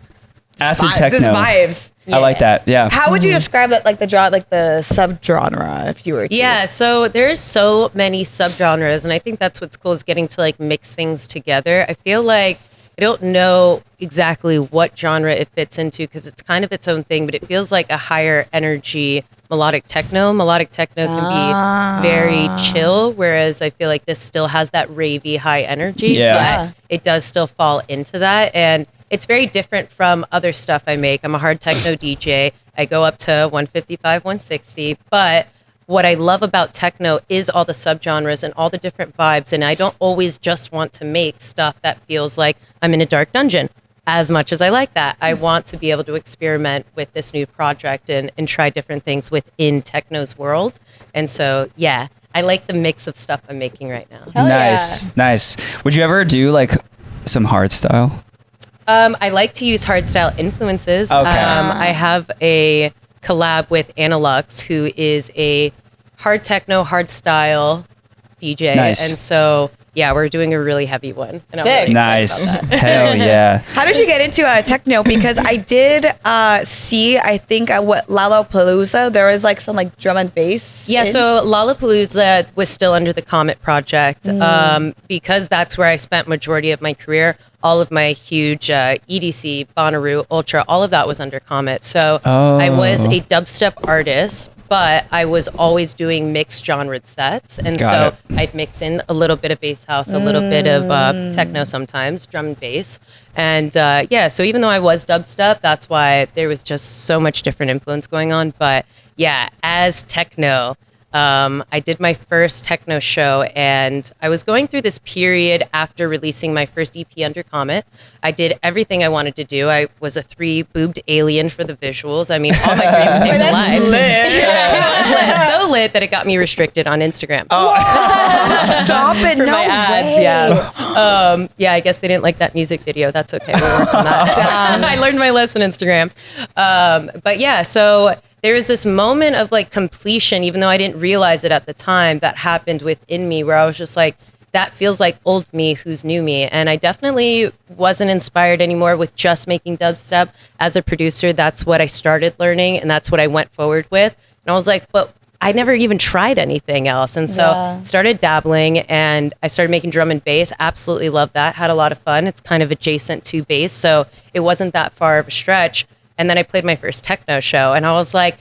Acid just techno. vibes. I like that. Yeah. How would you describe it, like the subgenre, if you were to? Yeah, so there's so many subgenres, and I think that's what's cool is getting to like mix things together. I feel like I don't know exactly what genre it fits into because it's kind of its own thing, but it feels like a higher energy melodic techno. Melodic techno can be very chill, whereas I feel like this still has that ravey high energy, Yeah. but it does still fall into that. And it's very different from other stuff I make. I'm a hard techno DJ. I go up to 155, 160. But what I love about techno is all the subgenres and all the different vibes. And I don't always just want to make stuff that feels like I'm in a dark dungeon. As much as I like that, I want to be able to experiment with this new project and try different things within techno's world. And so, yeah, I like the mix of stuff I'm making right now. Nice. Would you ever do like some hard style? I like to use hardstyle influences. Okay. I have a collab with Analux, who is a hard techno, hardstyle DJ. Nice. And so, yeah, we're doing a really heavy one. And I'm Sick. really excited Nice. about that. Hell yeah. How did you get into techno? Because I did see, I think what Lollapalooza, there was like some like drum and bass. Yeah, in. so Lollapalooza was still under the Comet Project because that's where I spent majority of my career. All of my huge EDC, Bonnaroo, Ultra, all of that was under Comet. So I was a dubstep artist, but I was always doing mixed genre sets. And Got so I'd mix in a little bit of bass house, a little bit of techno sometimes, drum and bass. And yeah, so even though I was dubstep, that's why there was just so much different influence going on. But yeah, as techno, I did my first techno show, and I was going through this period after releasing my first EP under Comet. I did everything I wanted to do. I was a 3-boobed alien for the visuals. I mean, all my dreams came to life. lit. Yeah, it was lit. So it that it got me restricted on Instagram. Stop it! For No my ads, way. yeah. I guess they didn't like that music video. That's okay. We'll work on that. I learned my lesson Instagram. But yeah, so there was this moment of like completion, even though I didn't realize it at the time, that happened within me where I was just like, that feels like old me who's new me. And I definitely wasn't inspired anymore with just making dubstep. As a producer, that's what I started learning and that's what I went forward with. And I was like, but I never even tried anything else. And so started dabbling and I started making drum and bass. Absolutely loved that. Had a lot of fun. It's kind of adjacent to bass, so it wasn't that far of a stretch. And then I played my first techno show and I was like,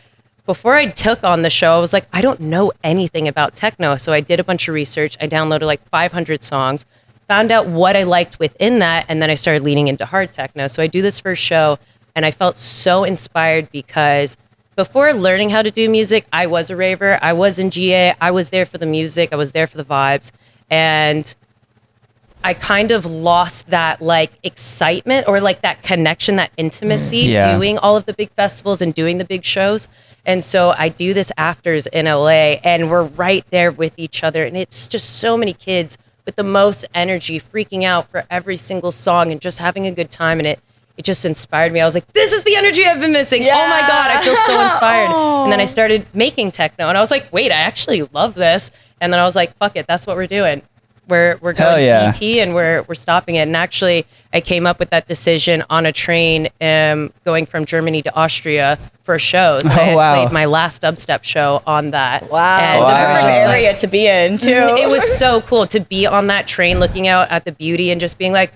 before I took on the show, I was like, I don't know anything about techno. So I did a bunch of research. I downloaded like 500 songs, found out what I liked within that. And then I started leaning into hard techno. So I do this first show and I felt so inspired because before learning how to do music, I was a raver. I was in GA. I was there for the music. I was there for the vibes. And I kind of lost that like excitement or like that connection, that intimacy doing all of the big festivals and doing the big shows. And so I do this afters in LA and we're right there with each other. And it's just so many kids with the most energy, freaking out for every single song and just having a good time. And it just inspired me. I was like, this is the energy I've been missing. Oh my God, I feel so inspired. And then I started making techno and I was like, wait, I actually love this. And then I was like, fuck it, that's what we're doing. We're going PT and we're stopping it. And actually, I came up with that decision on a train going from Germany to Austria for shows. I had played my last dubstep show on that. Wow. And The I was perfect just like, area to be in, too. it was so cool to be on that train looking out at the beauty and just being like,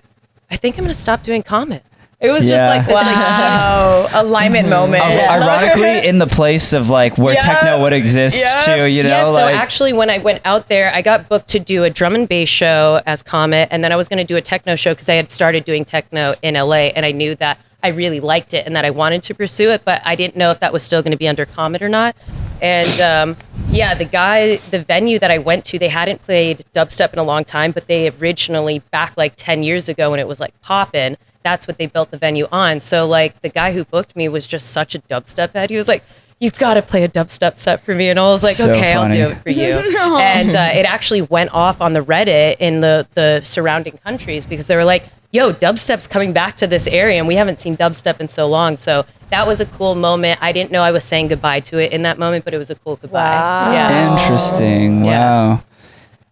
I think I'm going to stop doing Comet. It was just like this alignment moment. Ironically, in the place of like where techno would exist too, you know? Yeah, so like, actually when I went out there, I got booked to do a drum and bass show as Comet, and then I was going to do a techno show because I had started doing techno in LA, and I knew that I really liked it and that I wanted to pursue it, but I didn't know if that was still going to be under Comet or not. And the venue that I went to, they hadn't played dubstep in a long time, but they originally, back like 10 years ago when it was like poppin', that's what they built the venue on. So like the guy who booked me was just such a dubstep head. He was like, you got to play a dubstep set for me. And I was like, So okay, funny. I'll do it for you. And it actually went off on the Reddit in the surrounding countries because they were like, yo, dubstep's coming back to this area and we haven't seen dubstep in so long. So that was a cool moment. I didn't know I was saying goodbye to it in that moment, but it was a cool goodbye. Wow. Yeah. interesting. Yeah. Wow.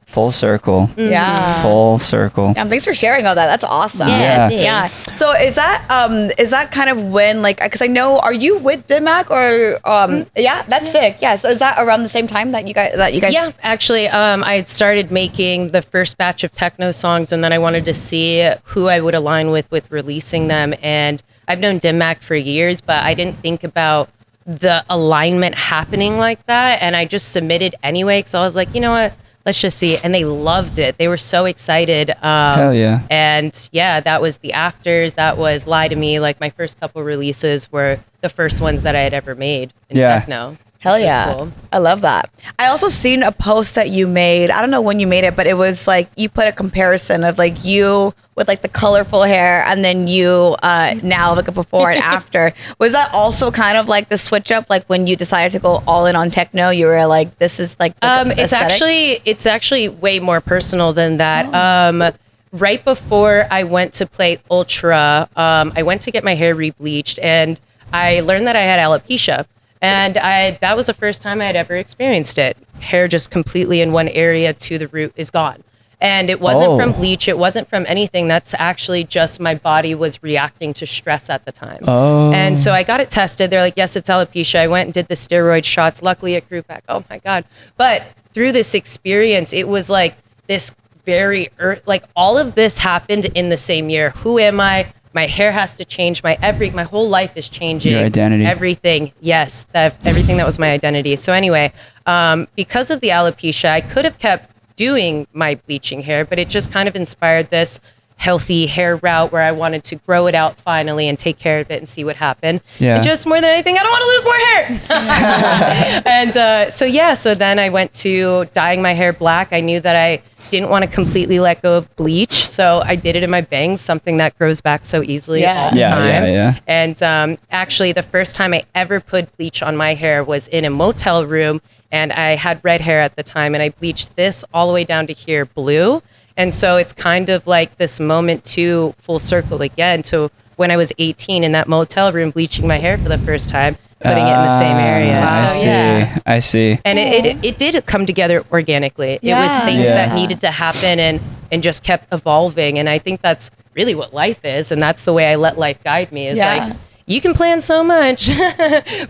Full circle. Yeah. Full circle. Thanks for sharing all that. That's awesome. Yeah. Yeah. So is that kind of when, like, because I know, are you with Dim Mak or yeah, that's sick. Yeah. So is that around the same time that you guys Yeah, actually, I had started making the first batch of techno songs, and then I wanted to see who I would align with releasing them. And I've known Dim Mak for years, but I didn't think about the alignment happening like that. And I just submitted anyway because I was like, you know what? Let's just see. And they loved it. They were so excited. Hell yeah. And yeah, that was the afters. That was Lie to Me. Like my first couple releases were the first ones that I had ever made in techno. Hell which was yeah. cool. I love that. I also seen a post that you made. I don't know when you made it, but it was like you put a comparison of like you with like the colorful hair and then you now like a before and after. Was that also kind of like the switch up, like when you decided to go all in on techno, you were like, this is like the it's actually way more personal than that. Right before I went to play Ultra, I went to get my hair rebleached and I learned that I had alopecia. And that was the first time I had ever experienced it. Hair just completely in one area to the root is gone. And it wasn't from bleach. It wasn't from anything. That's actually just my body was reacting to stress at the time. And so I got it tested. They're like, yes, it's alopecia. I went and did the steroid shots. Luckily it grew back. Oh my God. But through this experience, it was like this like all of this happened in the same year. Who am I? My hair has to change. My whole life is changing. Your identity. Everything. Yes. Everything that was my identity. So anyway, because of the alopecia, I could have kept doing my bleaching hair, but it just kind of inspired this healthy hair route where I wanted to grow it out finally and take care of it and see what happened. Yeah. And just more than anything, I don't want to lose more hair. And so then I went to dyeing my hair black. I knew that I didn't want to completely let go of bleach, so I did it in my bangs, something that grows back so easily all the time. And actually, the first time I ever put bleach on my hair was in a motel room, and I had red hair at the time, and I bleached this all the way down to here blue. And so it's kind of like this moment to full circle again to when I was 18 in that motel room bleaching my hair for the first time, putting it in the same area. I see. And it did come together organically. It was things that needed to happen and just kept evolving. And I think that's really what life is. And that's the way I let life guide me is like, you can plan so much,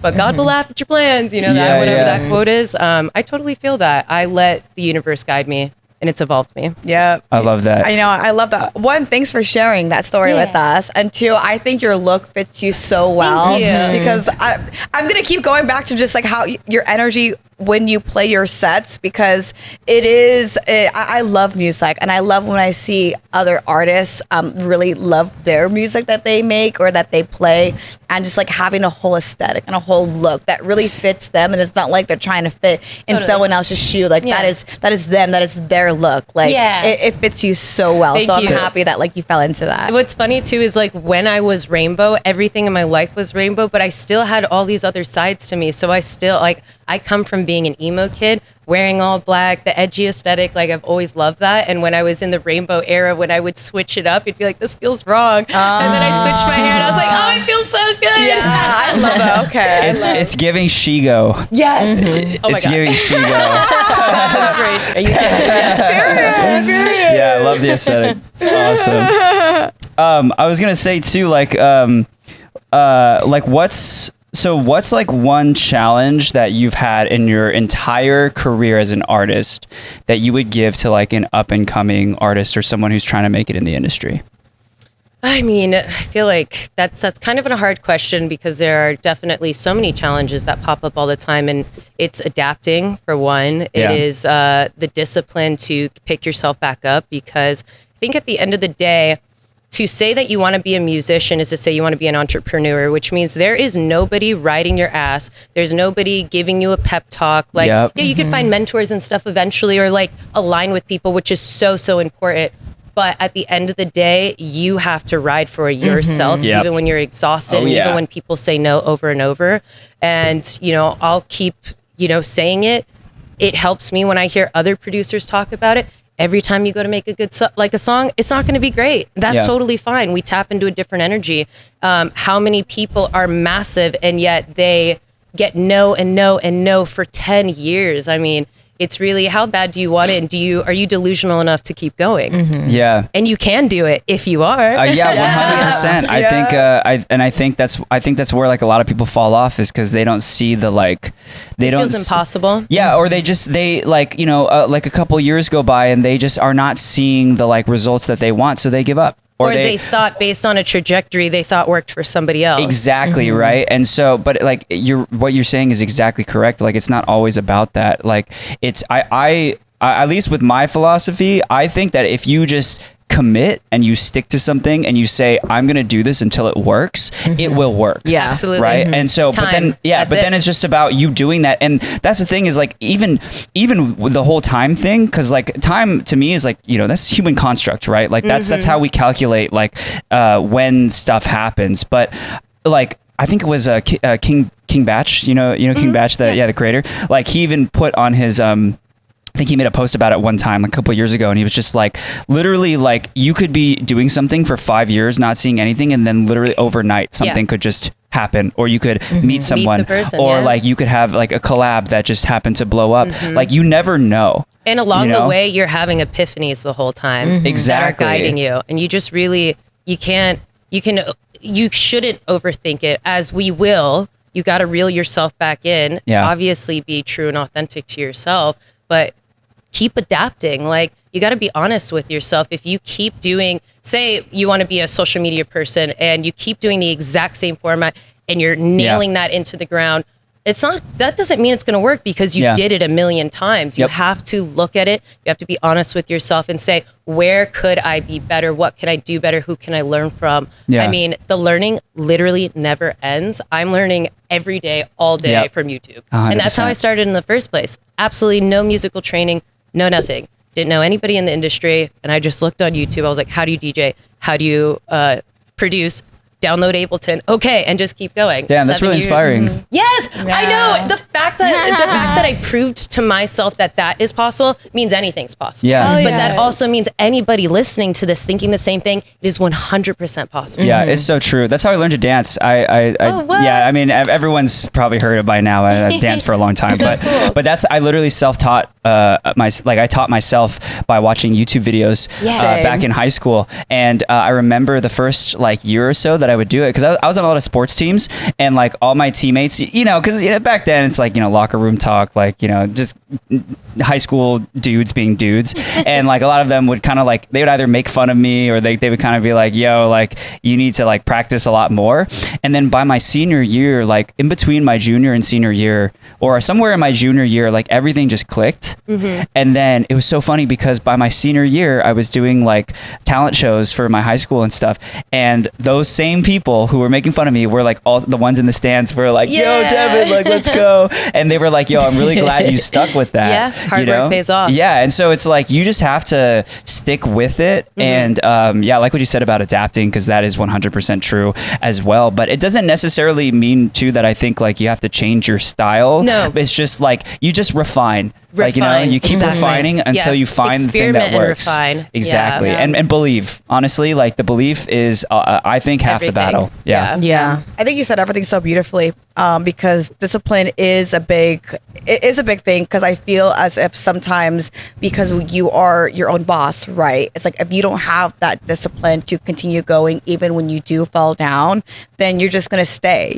but God will laugh at your plans. You know, that whatever that quote is. I totally feel that. I let the universe guide me. And it's evolved me. Yeah. I love that. I know. I love that. One, thanks for sharing that story with us. And two, I think your look fits you so well. Thank you. Because I'm going to keep going back to just like how your energy when you play your sets, because it is, I love music, and I love when I see other artists really love their music that they make or that they play, and just like having a whole aesthetic and a whole look that really fits them, and it's not like they're trying to fit in someone else's shoe. Like that is them, that is their look. Like it fits you so well. Thank so I'm you. happy that like you fell into that. What's funny too is like when I was rainbow, everything in my life was rainbow, but I still had all these other sides to me. So I still like, I come from being an emo kid, wearing all black, the edgy aesthetic. Like I've always loved that. And when I was in the rainbow era, when I would switch it up, it'd be like, this feels wrong. And then I switched my hair and I was like, oh, it feels so good. Yeah, I love it. Okay. It's giving Shigo. Yes. Oh my It's God. giving Shigo. That's inspiration. Are you kidding? Yeah, I love the aesthetic. It's awesome. I was gonna say too, like what's like one challenge that you've had in your entire career as an artist that you would give to like an up and coming artist or someone who's trying to make it in the industry? I mean, I feel like that's kind of a hard question because there are definitely so many challenges that pop up all the time, and it's adapting for one. It is the discipline to pick yourself back up, because I think at the end of the day, to say that you want to be a musician is to say you want to be an entrepreneur, which means there is nobody riding your ass. There's nobody giving you a pep talk. Like, yeah, you can find mentors and stuff eventually, or like align with people, which is so important. But at the end of the day, you have to ride for yourself, even when you're exhausted, and even when people say no over and over. And, you know, I'll keep, saying it. It helps me when I hear other producers talk about it. Every time you go to make a good a song, it's not going to be great. That's totally fine. We tap into a different energy. How many people are massive and yet they get no and no and no for 10 years? I mean, it's really, how bad do you want it? And are you delusional enough to keep going? Yeah. And you can do it if you are. 100%. I think that's where like a lot of people fall off, is because they don't see the like, it feels impossible. Yeah. Or they like, like a couple years go by and they just are not seeing the like results that they want. So they give up. Or they thought based on a trajectory they thought worked for somebody else. Exactly, right? And so, but like what you're saying is exactly correct. Like it's not always about that. Like it's, I at least with my philosophy, I think that if you just commit and you stick to something and you say, I'm going to do this until it works, it will work. Yeah, absolutely. Right. And so, but then it's just about you doing that. And that's the thing is like, even with the whole time thing, because like time to me is like, that's human construct, right? Like that's how we calculate like when stuff happens. But like, I think it was King Batch, King Batch, the creator, like he even put on his, I think he made a post about it one time, a couple of years ago, and he was just like, literally, like, you could be doing something for 5 years, not seeing anything, and then literally overnight, something could just happen, or you could meet someone, meet the person, or like you could have like a collab that just happened to blow up. Like you never know. And along the way, you're having epiphanies the whole time Exactly. that are guiding you, and you just really, you shouldn't overthink it, as we will. You got to reel yourself back in. Obviously, be true and authentic to yourself, but keep adapting. Like, you got to be honest with yourself. If you keep doing, say you want to be a social media person and you keep doing the exact same format and you're nailing that into the ground, that doesn't mean it's going to work because you did it a million times. You have to look at it. You have to be honest with yourself and say, where could I be better? What can I do better? Who can I learn from? I mean, the learning literally never ends. I'm learning every day, all day from YouTube. 100%. And that's how I started in the first place. Absolutely no musical training, no nothing. didn't know anybody in the industry, and I just looked on YouTube. I was like, how do you DJ? How do you produce? Download Ableton, okay, and just keep going. Damn, that's really inspiring. Yes, I know. The fact that I proved to myself that is possible means anything's possible. Yeah. But that also means anybody listening to this thinking the same thing, it is 100% possible. Yeah, it's so true. That's how I learned to dance. what? Yeah, I mean, everyone's probably heard it by now. I've danced for a long time, but that's I literally self-taught. I taught myself by watching YouTube videos back in high school, and I remember the first year or so that I would do it because I was on a lot of sports teams, and like all my teammates, because back then it's locker room talk, just high school dudes being dudes, and a lot of them would kind of they would either make fun of me or they would kind of be like, yo, you need to practice a lot more. And then by my senior year, in between my junior and senior year, or somewhere in my junior year, everything just clicked. And then it was so funny because by my senior year, I was doing talent shows for my high school and stuff, and those same people who were making fun of me were all the ones in the stands were like, yo, Devin, let's go. And they were like, yo, I'm really glad you stuck with that. Yeah, hard work pays off. Yeah, and so it's you just have to stick with it. And like what you said about adapting, because that is 100% true as well. But it doesn't necessarily mean too that I think you have to change your style. No. It's just you just refine. Refine, You keep refining until you find the thing that works. And refine. Exactly. Yeah. And believe. Honestly, the belief is, I think, half the battle. Yeah. I think you said everything so beautifully, because discipline is a big thing, because I feel as if sometimes, because you are your own boss, right? It's if you don't have that discipline to continue going even when you do fall down, then you're just going to stay.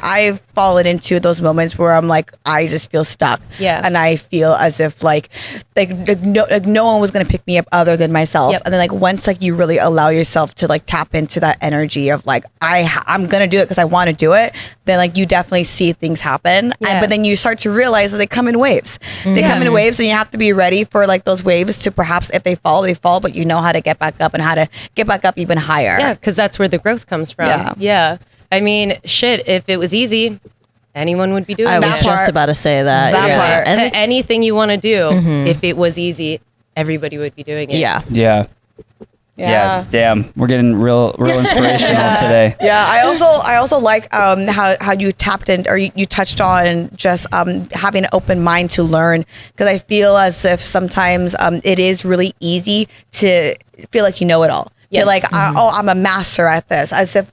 I've fallen into those moments where I'm I just feel stuck. Yeah. And I feel as if no one was going to pick me up other than myself. Yep. And then once you really allow yourself to tap into that energy of I'm going to do it because I want to do it, then you definitely see things happen. Yeah. But then you start to realize that they come in waves. They come in waves, and you have to be ready for those waves to, perhaps if they fall, but you know how to get back up and how to get back up even higher. Yeah, because that's where the growth comes from. Yeah. I mean, shit, if it was easy, anyone would be doing I it. was just about to say that. That part. Anything you want to do, if it was easy, everybody would be doing it. Yeah. Yeah. Damn, we're getting real inspirational today. Yeah, I also like how you tapped in, or you touched on just having an open mind to learn, because I feel as if sometimes it is really easy to feel like you know it all. Yes. To I'm a master at this, as if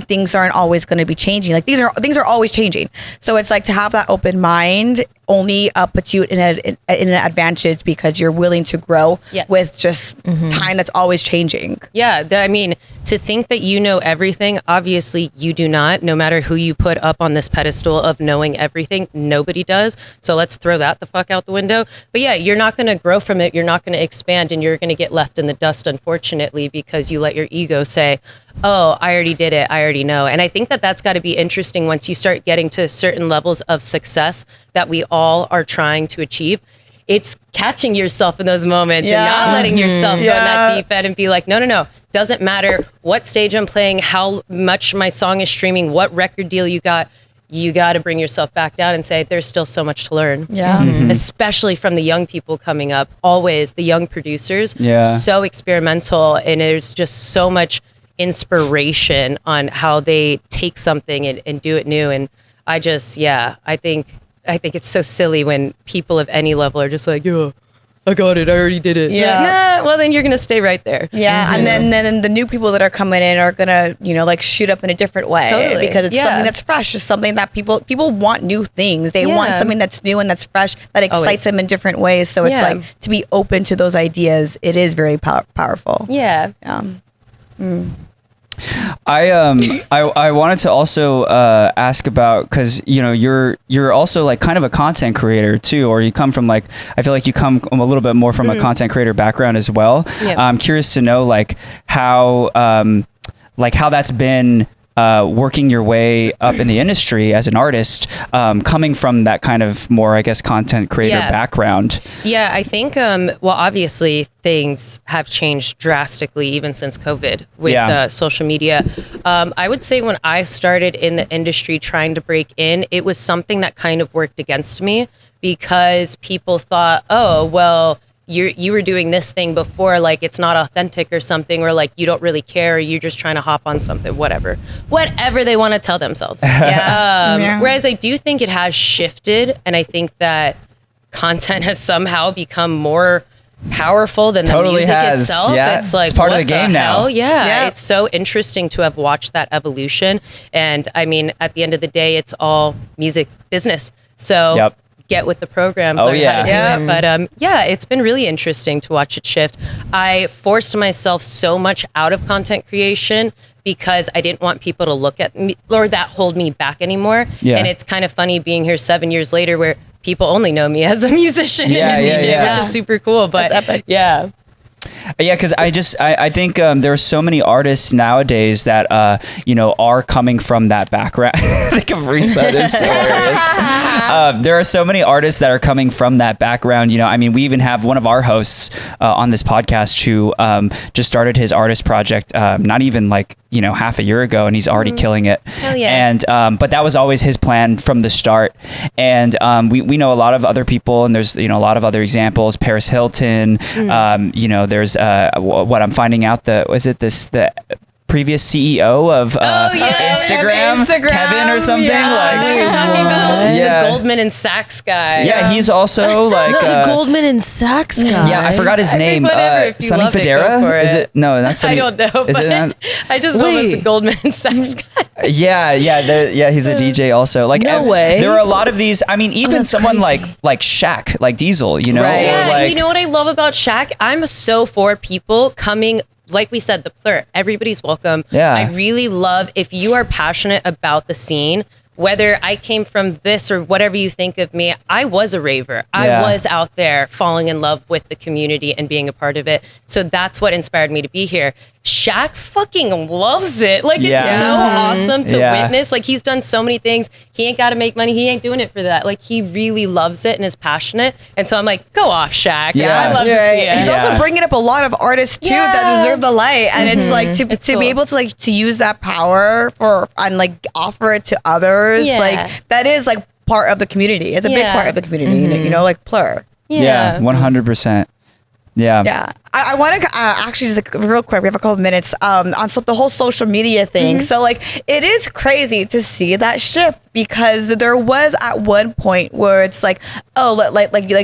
things aren't always going to be changing. Things are always changing. So it's to have that open mind only puts you in an advantage, because you're willing to grow with just time that's always changing. Yeah, I mean, to think that you know everything, obviously you do not. No matter who you put up on this pedestal of knowing everything, nobody does. So let's throw that the fuck out the window. But yeah, you're not going to grow from it. You're not going to expand, and you're going to get left in the dust, unfortunately, because you let your ego say, oh, I already did it. I already know. And I think that that's got to be interesting once you start getting to certain levels of success that we all are trying to achieve. It's catching yourself in those moments and not letting yourself go in that deep end and be like, no. Doesn't matter what stage I'm playing, how much my song is streaming, what record deal you got to bring yourself back down and say, there's still so much to learn. Yeah. Especially from the young people coming up, always the young producers. Yeah. So experimental, and there's just so much inspiration on how they take something and do it new. And I think it's so silly when people of any level are just like, yeah, I got it, I already did it. Yeah. Nah, well then you're gonna stay right there. Yeah, and then the new people that are coming in are gonna shoot up in a different way, Totally. because it's something that's fresh. It's something that people want new things. They want something that's new and that's fresh, that excites Always. them in different ways. So it's to be open to those ideas. It is very powerful. Yeah. I wanted to also ask about, because you're also kind of a content creator too, or you come from I feel like you come a little bit more from a content creator background as well. Yeah. I'm curious to know how that's been working your way up in the industry as an artist, coming from that kind of more, I guess, content creator background. Yeah, I think, obviously things have changed drastically even since COVID with social media. I would say when I started in the industry trying to break in, it was something that kind of worked against me, because people thought, oh, well, you were doing this thing before, like it's not authentic or something, or like you don't really care, or you're just trying to hop on something, whatever they want to tell themselves. Whereas I do think it has shifted, and I think that content has somehow become more powerful than the music itself. Yeah. It's like, it's part of what the game now. Yeah. It's so interesting to have watched that evolution. And I mean, at the end of the day, it's all music business. So get with the program. Oh, learn yeah. how to do it. But it's been really interesting to watch it shift. I forced myself so much out of content creation because I didn't want people to look at me or that hold me back anymore. Yeah. And it's kind of funny being here 7 years later where people only know me as a musician and a DJ, which is super cool. But yeah, because I think there are so many artists nowadays that are coming from that background. I think of Reset is hilarious. There are so many artists that are coming from that background. I mean, we even have one of our hosts on this podcast who just started his artist project not even like half a year ago, and he's already killing it. Hell yeah. And but that was always his plan from the start. And we know a lot of other people, and there's a lot of other examples. Paris Hilton. There's what I'm finding out the previous CEO of Instagram, Kevin or something. You're talking about the Goldman and Sachs guy. Yeah, he's also like the Goldman and Sachs guy. Yeah, I forgot his name. Whatever, if you Sonny love Fodera? it, go for Is it. it? No, that's Sonny. I don't know, Is but it not? I just went with the Goldman and Sachs guy. Yeah, he's a DJ also. Like, No way. There are a lot of these. I mean, even someone like Shaq, like Diesel, Right. or Yeah, like, you know what I love about Shaq? I'm so for people coming. Like we said, the plur, everybody's welcome. Yeah. I really love if you are passionate about the scene, whether I came from this or whatever you think of me, I was a raver. I was out there falling in love with the community and being a part of it. So that's what inspired me to be here. Shaq fucking loves it. Like, it's so awesome to witness. Like, he's done so many things. He ain't got to make money. He ain't doing it for that. Like, he really loves it and is passionate. And so I'm like, go off, Shaq. I love to see it. He's also bringing up a lot of artists too that deserve the light, and it's like to be able to like to use that power and like offer it to others. Like, that is like part of the community. It's a big part of the community. Like plur. Yeah, 100%. Yeah. I want to actually just like, real quick. We have a couple of minutes on the whole social media thing. So like, it is crazy to see that shift because there was at one point where it's like, oh,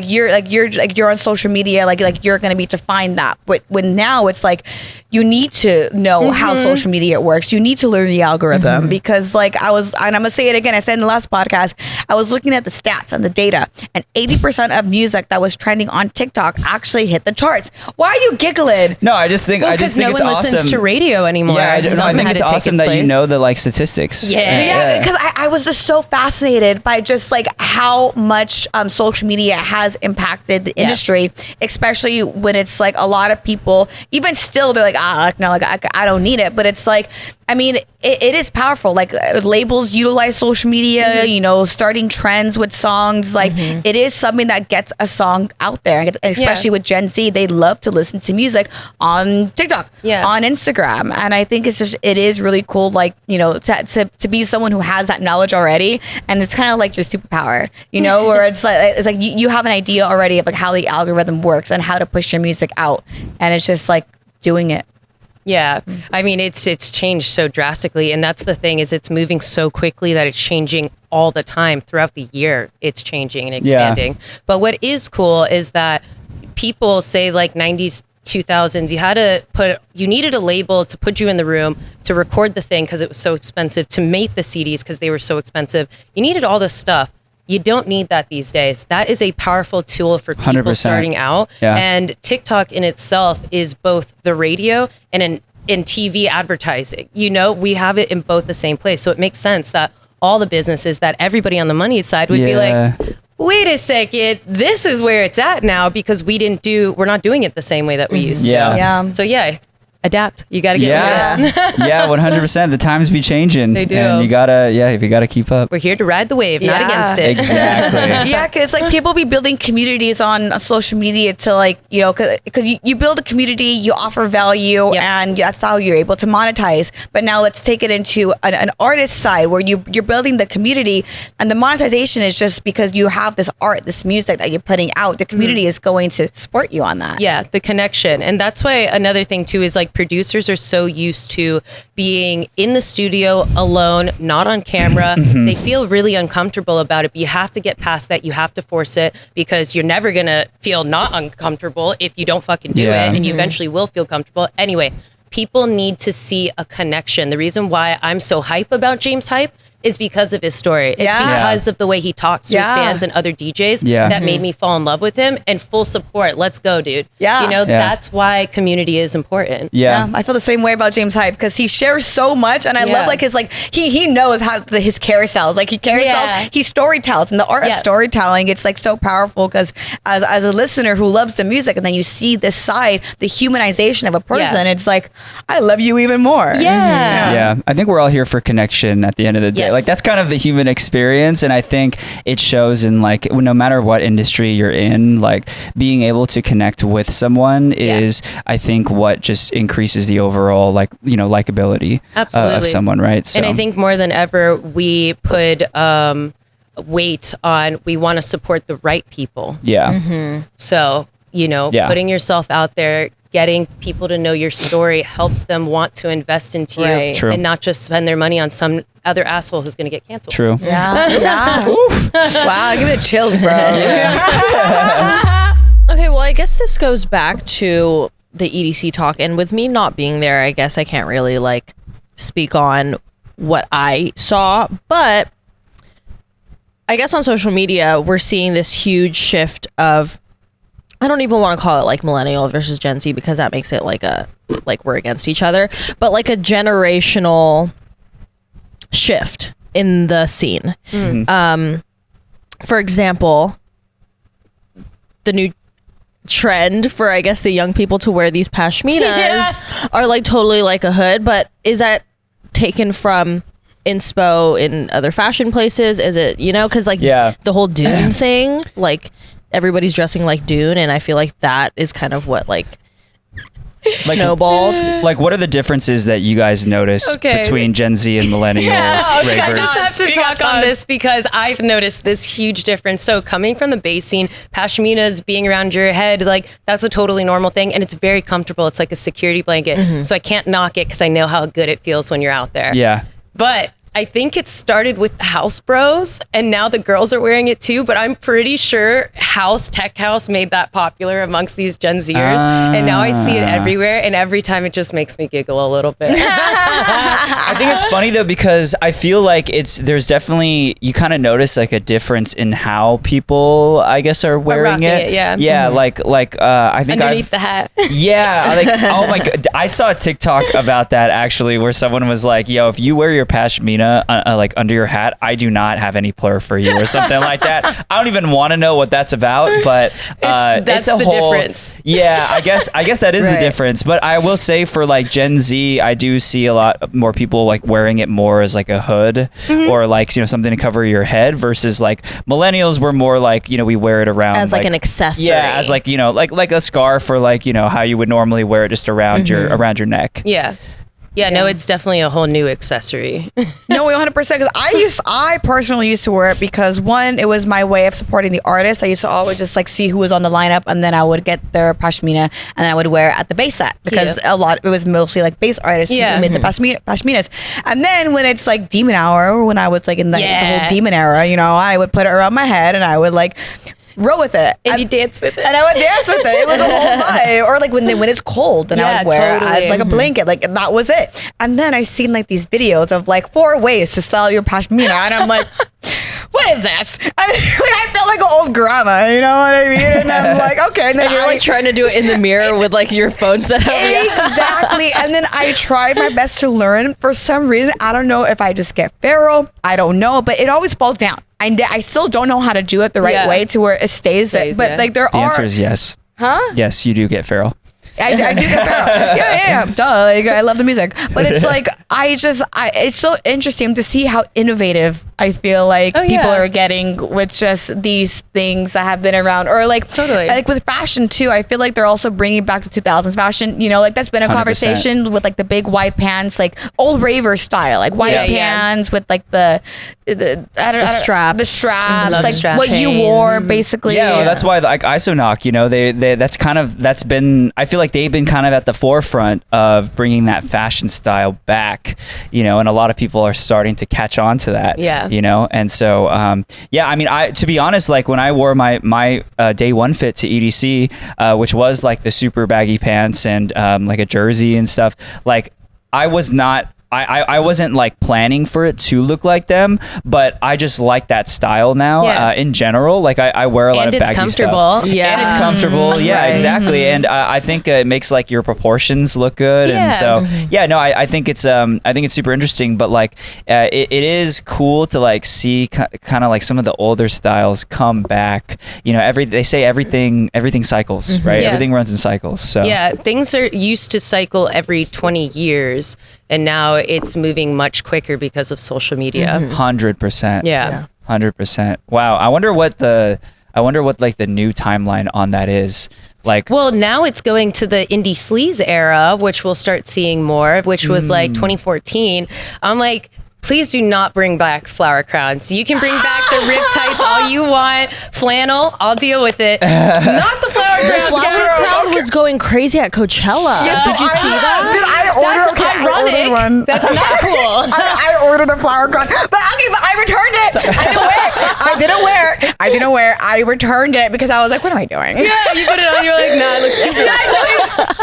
you're on social media, like you're gonna be defined that. But when now it's like, you need to know how social media works. You need to learn the algorithm because like and I'm gonna say it again. I said in the last podcast, I was looking at the stats and the data, and 80% of music that was trending on TikTok actually hit the charts. Why are you giggling? No, I just think Because no it's one awesome. listens to radio anymore. Yeah, I think it's awesome that you know the like statistics. Yeah, because I was just so fascinated by just like how much social media has impacted the industry, especially when it's like a lot of people, even still, they're like, I don't need it. But it's like, I mean, it is powerful. Like labels utilize social media, starting trends with songs. Like it is something that gets a song out there. And especially with Gen Z, they love to listen to music on TikTok, on Instagram. And I think it is really cool, like, to be someone who has that knowledge already. And it's kind of like your superpower, where it's like you have an idea already of like how the algorithm works and how to push your music out. And it's just like doing it. Yeah. I mean, it's changed so drastically. And that's the thing, is it's moving so quickly that it's changing all the time throughout the year. It's changing and expanding. Yeah. But what is cool is that people say like 90s, 2000s, you needed a label to put you in the room to record the thing because it was so expensive, to make the CDs because they were so expensive. You needed all this stuff. You don't need that these days. That is a powerful tool for people 100%. starting out. Yeah. And TikTok in itself is both the radio and in TV advertising. We have it in both the same place. So it makes sense that all the businesses, that everybody on the money side would be like, wait a second, this is where it's at now because we're not doing it the same way that we used to. Yeah. So adapt. You got to get with it. Yeah, 100%. The times be changing. They do. And you gotta keep up. We're here to ride the wave, not against it. Exactly. Yeah, because like people be building communities on social media to like, you know, because you build a community, you offer value, and that's how you're able to monetize. But now let's take it into an artist side where you're building the community, and the monetization is just because you have this art, this music that you're putting out. The community is going to support you on that. Yeah, the connection. And that's why another thing too is like producers are so used to being in the studio alone, not on camera. They feel really uncomfortable about it, but you have to get past that. You have to force it because you're never going to feel not uncomfortable if you don't fucking do it, and you eventually will feel comfortable. Anyway, people need to see a connection. The reason why I'm so hype about James Hype is because of his story. It's because of the way he talks to his fans and other DJs that made me fall in love with him, and full support. Let's go, dude. Yeah. You know, that's why community is important. Yeah. I feel the same way about James Hype because he shares so much, and I love like his like he knows how his carousels, like he carousels, he storytells, and the art of storytelling, it's like so powerful because as a listener who loves the music, and then you see this side, the humanization of a person, it's like I love you even more. Yeah, I think we're all here for connection at the end of the day. Like that's kind of the human experience, and I think it shows in like no matter what industry you're in, like being able to connect with someone is, I think, what just increases the overall like likability of someone, right? So. And I think more than ever we put weight on we want to support the right people. So putting yourself out there, getting people to know your story helps them want to invest into you and not just spend their money on some other asshole who's going to get canceled. True. Yeah. Wow, give me the chills, bro. Okay, well, I guess this goes back to the EDC talk, and with me not being there, I guess I can't really like speak on what I saw, but I guess on social media we're seeing this huge shift of, I don't even want to call it like millennial versus Gen Z because that makes it like we're against each other, but like a generational shift in the scene. For example, the new trend for I guess the young people to wear these pashminas are like totally like a hood, but is that taken from inspo in other fashion places? Is it, because like the whole Dune thing, like everybody's dressing like Dune, and I feel like that is kind of what like snowballed. Like, what are the differences that you guys notice between Gen Z and millennials? I just have to talk on this because I've noticed this huge difference. So coming from the bass scene, pashminas being around your head, like that's a totally normal thing, and it's very comfortable. It's like a security blanket. So I can't knock it because I know how good it feels when you're out there. Yeah. But I think it started with the house bros, and now the girls are wearing it too, but I'm pretty sure tech house made that popular amongst these Gen Zers, and now I see it everywhere, and every time it just makes me giggle a little bit. I think it's funny though, because I feel like there's definitely, you kind of notice like a difference in how people, I guess, are wearing it. Yeah. Like I think underneath the hat. Yeah. Like, oh my God. I saw a TikTok about that actually, where someone was like, yo, if you wear your pashmina like under your hat, I do not have any plur for you, or something like that. I don't even want to know what that's about, but that's a the whole difference. Yeah, I guess that is the difference. But I will say for like Gen Z, I do see a lot more people like wearing it more as like a hood or like something to cover your head, versus like millennials were more like we wear it around as like an accessory. Yeah, as like like a scarf, or like how you would normally wear it just around your neck. Yeah, no, it's definitely a whole new accessory. No, 100%. Because I personally used to wear it because one, it was my way of supporting the artist. I used to always just like see who was on the lineup, and then I would get their pashmina, and then I would wear it at the bass set because it was mostly like bass artists who made the pashminas. And then when it's like demon hour, when I was like in the whole demon era, I would put it around my head, and I would like roll with it, and you dance with it, and I would dance with it. It was a whole vibe. Or like when it's cold, and I would wear it as like a blanket, like that was it. And then I seen like these videos of like 4 ways to style your pashmina, and I'm like, what is this? I felt like an old grandma, you know what I mean? And I'm like, okay. And then you're like trying to do it in the mirror with like your phone set up. Exactly. And then I tried my best to learn. For some reason, I don't know if I just get feral. I don't know, but it always falls down. I still don't know how to do it the right way to where it stays. But like the answer is yes. Huh? Yes, you do get feral. I do get Pharaoh. Yeah. Duh. Like, I love the music, but it's like it's so interesting to see how innovative I feel like people are getting with just these things that have been around, or like like with fashion too. I feel like they're also bringing back to 2000s fashion. You know, like that's been a 100%. conversation with like the big white pants, like old ravers style, like white pants with like the straps, like straps. what you wore basically. Yeah, well, that's why like Isonok, you know, they that's been, I feel like they've been kind of at the forefront of bringing that fashion style back, you know, and a lot of people are starting to catch on to that. Yeah. You know, and so I mean, to be honest, like when I wore my day one fit to EDC, which was like the super baggy pants and like a jersey and stuff, like I wasn't like planning for it to look like them, but I just like that style now in general. Like I wear a lot of baggy stuff. And it's comfortable. Yeah. And it's comfortable. Yeah, Right. exactly. And I think it makes like your proportions look good. And so, I think it's super interesting, but like it is cool to like see kind of like some of the older styles come back. You know, they say everything cycles, right? Yeah. Everything runs in cycles. So Yeah, things are used to cycle every 20 years, and now it's moving much quicker because of social media. 100%. Yeah. 100%. Wow. I wonder what like the new timeline on that is. Like, Well, now it's going to the indie sleaze era, which we'll start seeing more, which was like 2014. I'm like, please do not bring back flower crowns. You can bring back the rib tights all you want. Flannel, I'll deal with it. Not the flower The crowns. flower crown was going crazy at Coachella. Did you see that? Dude, That's ironic. That's not cool. I ordered a flower crown, but I returned it. I didn't wear it. I returned it because I was like, what am I doing? Yeah, you put it on, you're like, nah, it looks stupid.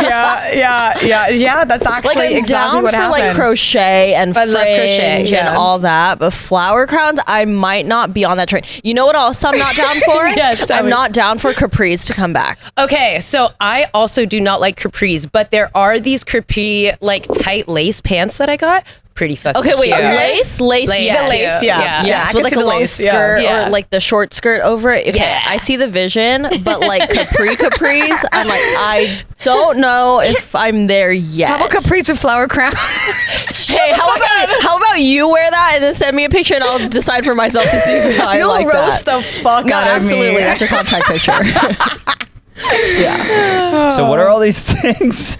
Yeah. That's actually Like I'm exactly down what for happened. like crochet and I love crochet, fringe and yeah. all that, but flower crowns, I might not be on that train. You know what else I'm not down for? Yes, tell I'm me. not down for capris to come back. Okay, so I also do not like capris, but there are these capri like tight lace pants that I got. Pretty fucking Okay, wait, cute. lace, Yes. The lace, yeah. Yes, I with can like see a the long lace, yeah. skirt Yeah. or like the short skirt over it. Okay, Yeah. I see the vision, but like capris, I'm like, I don't know if I'm there yet. How about capris with flower crown? Hey, how about you wear that and then send me a picture and I'll decide for myself to see if I You'll like roast that. the fuck No, out of me. absolutely. That's your contact picture. so what are all these things?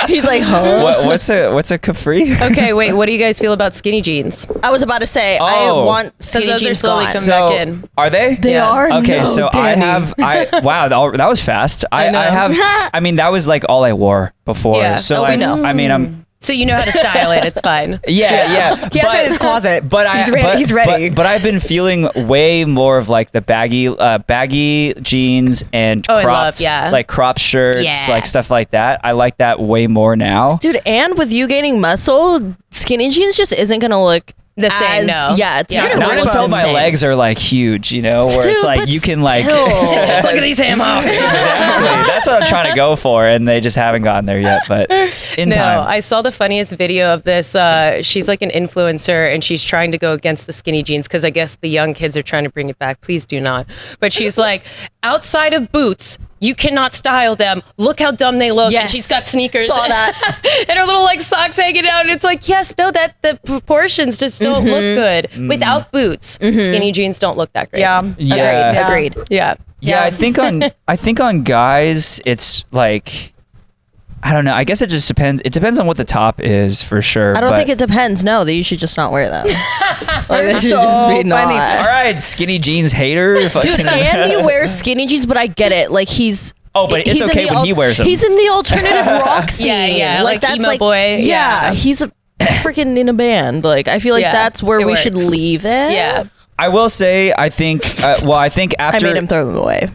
He's like, huh? What's a capri? Okay, wait, what do you guys feel about skinny jeans? I was about to say, I Oh. want Because skinny those are jeans slowly gone. coming back in. Are they? They Yeah. are. Okay, No, so Danny. wow, that was fast. I have, I mean, that was like all I wore before. Yeah. So Oh, we know. I mean, I'm, So you know how to style it, it's fine. yeah. He has it in his closet. But He's ready. But I've been feeling way more of like the baggy jeans and Oh, I cropped, love, yeah. like crop shirts, Yeah. like stuff like that. I like that way more now. Dude, and with you gaining muscle, skinny jeans just isn't gonna look The same, no. Yeah, it's Yeah. not gonna Not look until the my same. legs are like huge, you know, where Dude, it's like but you can like still. Look at these ham hocks. Exactly. That's what I'm trying to go for, and they just haven't gotten there yet. But in No, time. I saw the funniest video of this. She's like an influencer and she's trying to go against the skinny jeans because I guess the young kids are trying to bring it back. Please do not. But she's like, outside of boots, you cannot style them. Look how dumb they look. And Yes. she's got sneakers. Saw that. And her little like socks hanging out. And it's like, yes, no, that the proportions just don't look good. Without boots, skinny jeans don't look that great. Yeah. Yeah. Agreed. Yeah. Yeah, I think on guys, it's like, I don't know. I guess it just depends. It depends on what the top is for sure. I don't but- think it depends. No, that you should just not wear them. Like, they should so just be funny. not. All right, skinny jeans hater. Dude, Fucking- Andy wears skinny jeans, but I get it. Like he's. Oh, but it's he's in okay the when he wears them. He's in the alternative rock scene. Yeah, like that's emo boy. Yeah, Yeah. he's a freaking in a band. Like I feel like Yeah, that's where it we should works. leave it. Yeah. I will say, I think. I think I after made him throw them away.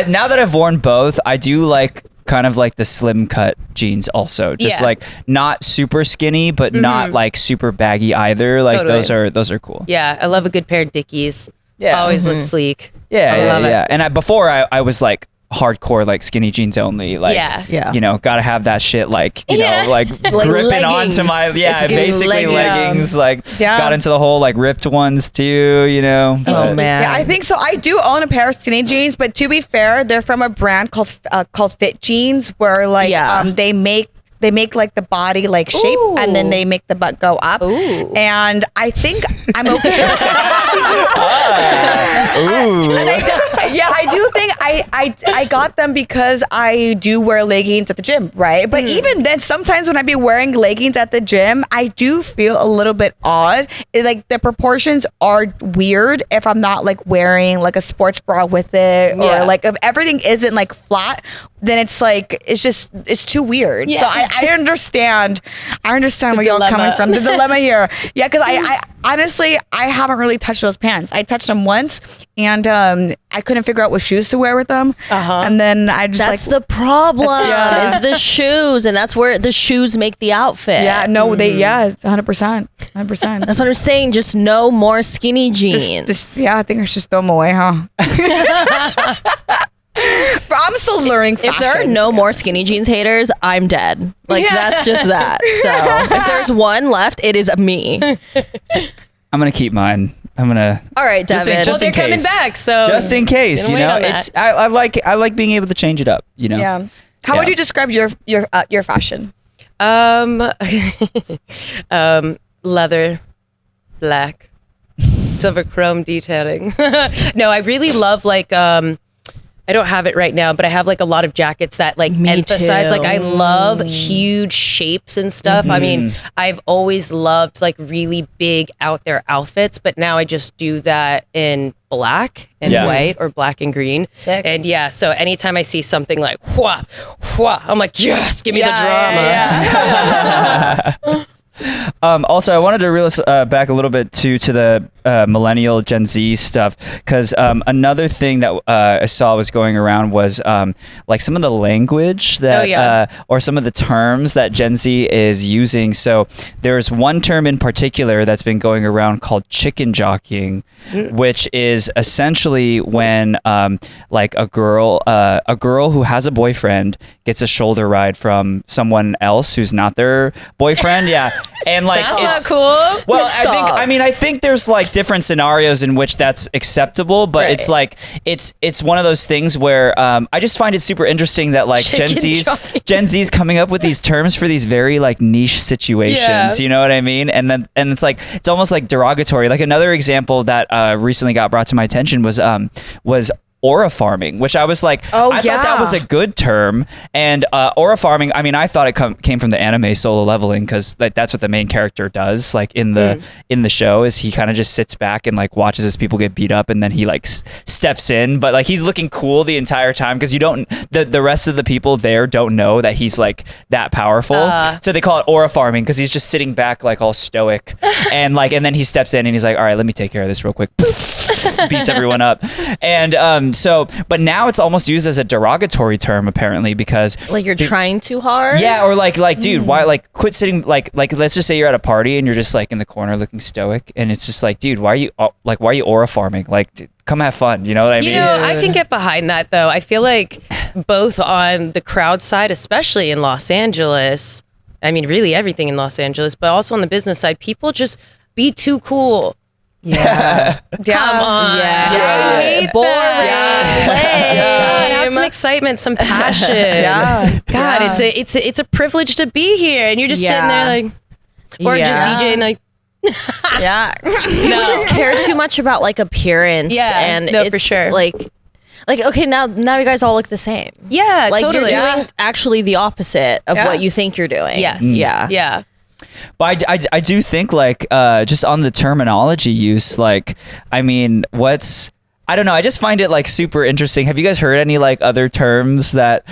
now that I've worn both, I do like kind of like the slim cut jeans also. Just Yeah. like not super skinny, but not like super baggy either. Like Totally. those are cool. Yeah. I love a good pair of Dickies. Yeah. Always look sleek. Yeah, I yeah, love it. yeah. And before I was like hardcore like skinny jeans only, like Yeah. you know, gotta have that shit like you Yeah. know like gripping leggings. onto my It's giving basically leggings, like Yeah. got into the whole like ripped ones too, you know. Oh but- man. Yeah, I think so. I do own a pair of skinny jeans, but to be fair, they're from a brand called Fit Jeans, where like they make like the body like shape, Ooh. and then they make the butt go up. Ooh. And I think I'm okay. Ooh. I do think I got them because I do wear leggings at the gym, right? But even then, sometimes when I be wearing leggings at the gym, I do feel a little bit odd. Like the proportions are weird if I'm not like wearing like a sports bra with it, or like if everything isn't like flat, then it's like it's too weird. So I understand where y'all coming from. The dilemma here. Yeah, because I honestly I haven't really touched those pants. I touched them once, and I couldn't figure out what shoes to wear with them. And then I just That's the problem. Yeah. Is the shoes, and that's where the shoes make the outfit. yeah, no, they 100%. That's what I'm saying. Just no more skinny jeans. I think I should throw them away, huh? But I'm still learning fashion. If there are no more skinny jeans haters, I'm dead. Like that's just that. So if there's one left, it is me. I'm gonna keep mine. I'm gonna. All right, Just Devin. in- just Well, in they're coming case. back, so Just in case, gonna you wait know, on it's that. I like being able to change it up, you know. Yeah. How would Yeah. you describe your fashion? Leather, black, silver chrome detailing. No, I really love like I don't have it right now, but I have like a lot of jackets that like Me emphasize too. like I love huge shapes and stuff. I mean, I've always loved like really big out there outfits, but now I just do that in black and Yeah. white or black and green. Sick. And yeah, so anytime I see something like whwa, whwa, I'm like, yes, give me the drama. Also, I wanted to reel us back a little bit to the millennial Gen Z stuff, because another thing that I saw was going around was like some of the language that or some of the terms that Gen Z is using. So there's one term in particular that's been going around called chicken jockeying, which is essentially when like a girl who has a boyfriend gets a shoulder ride from someone else who's not their boyfriend. Yeah. And like That's it's not cool. well, I think there's like different scenarios in which that's acceptable, but Right. it's like it's one of those things where I just find it super interesting that like Chicken jockey. Gen Z's coming up with these terms for these very like niche situations. Yeah. You know what I mean? And it's like it's almost like derogatory. Like another example that recently got brought to my attention was aura farming, which I was like, I thought that was a good term. And aura farming, I mean, I thought it came from the anime Solo Leveling, because like that's what the main character does. Like in the show, is he kind of just sits back and like watches as people get beat up, and then he like steps in, but like he's looking cool the entire time, because you don't the rest of the people there don't know that he's like that powerful. So they call it aura farming, because he's just sitting back like all stoic, and then he steps in and he's like, all right, let me take care of this real quick. Beats everyone up. And but now it's almost used as a derogatory term apparently, because Like you're trying too hard. yeah, or like dude, why like quit sitting like let's just say you're at a party and you're just like in the corner looking stoic, and it's just like, dude, why are you aura farming? Like, dude, come have fun, you know what I mean? You know, I can get behind that though. I feel like both on the crowd side, especially in Los Angeles, I mean, really everything in Los Angeles, but also on the business side, people just be too cool. Yeah. Come on. Yeah. I hate Boring. that. God, have some excitement, some passion. God, it's a privilege to be here, and you're just sitting there like, or just DJing like. People just care too much about like appearance. Yeah, and no, it's for sure. like okay, now you guys all look the same. Yeah, Like totally. you're doing actually the opposite of what you think you're doing. Yes. Yeah. But I do think like just on the terminology use, like, I mean, I don't know, I just find it like super interesting. Have you guys heard any like other terms that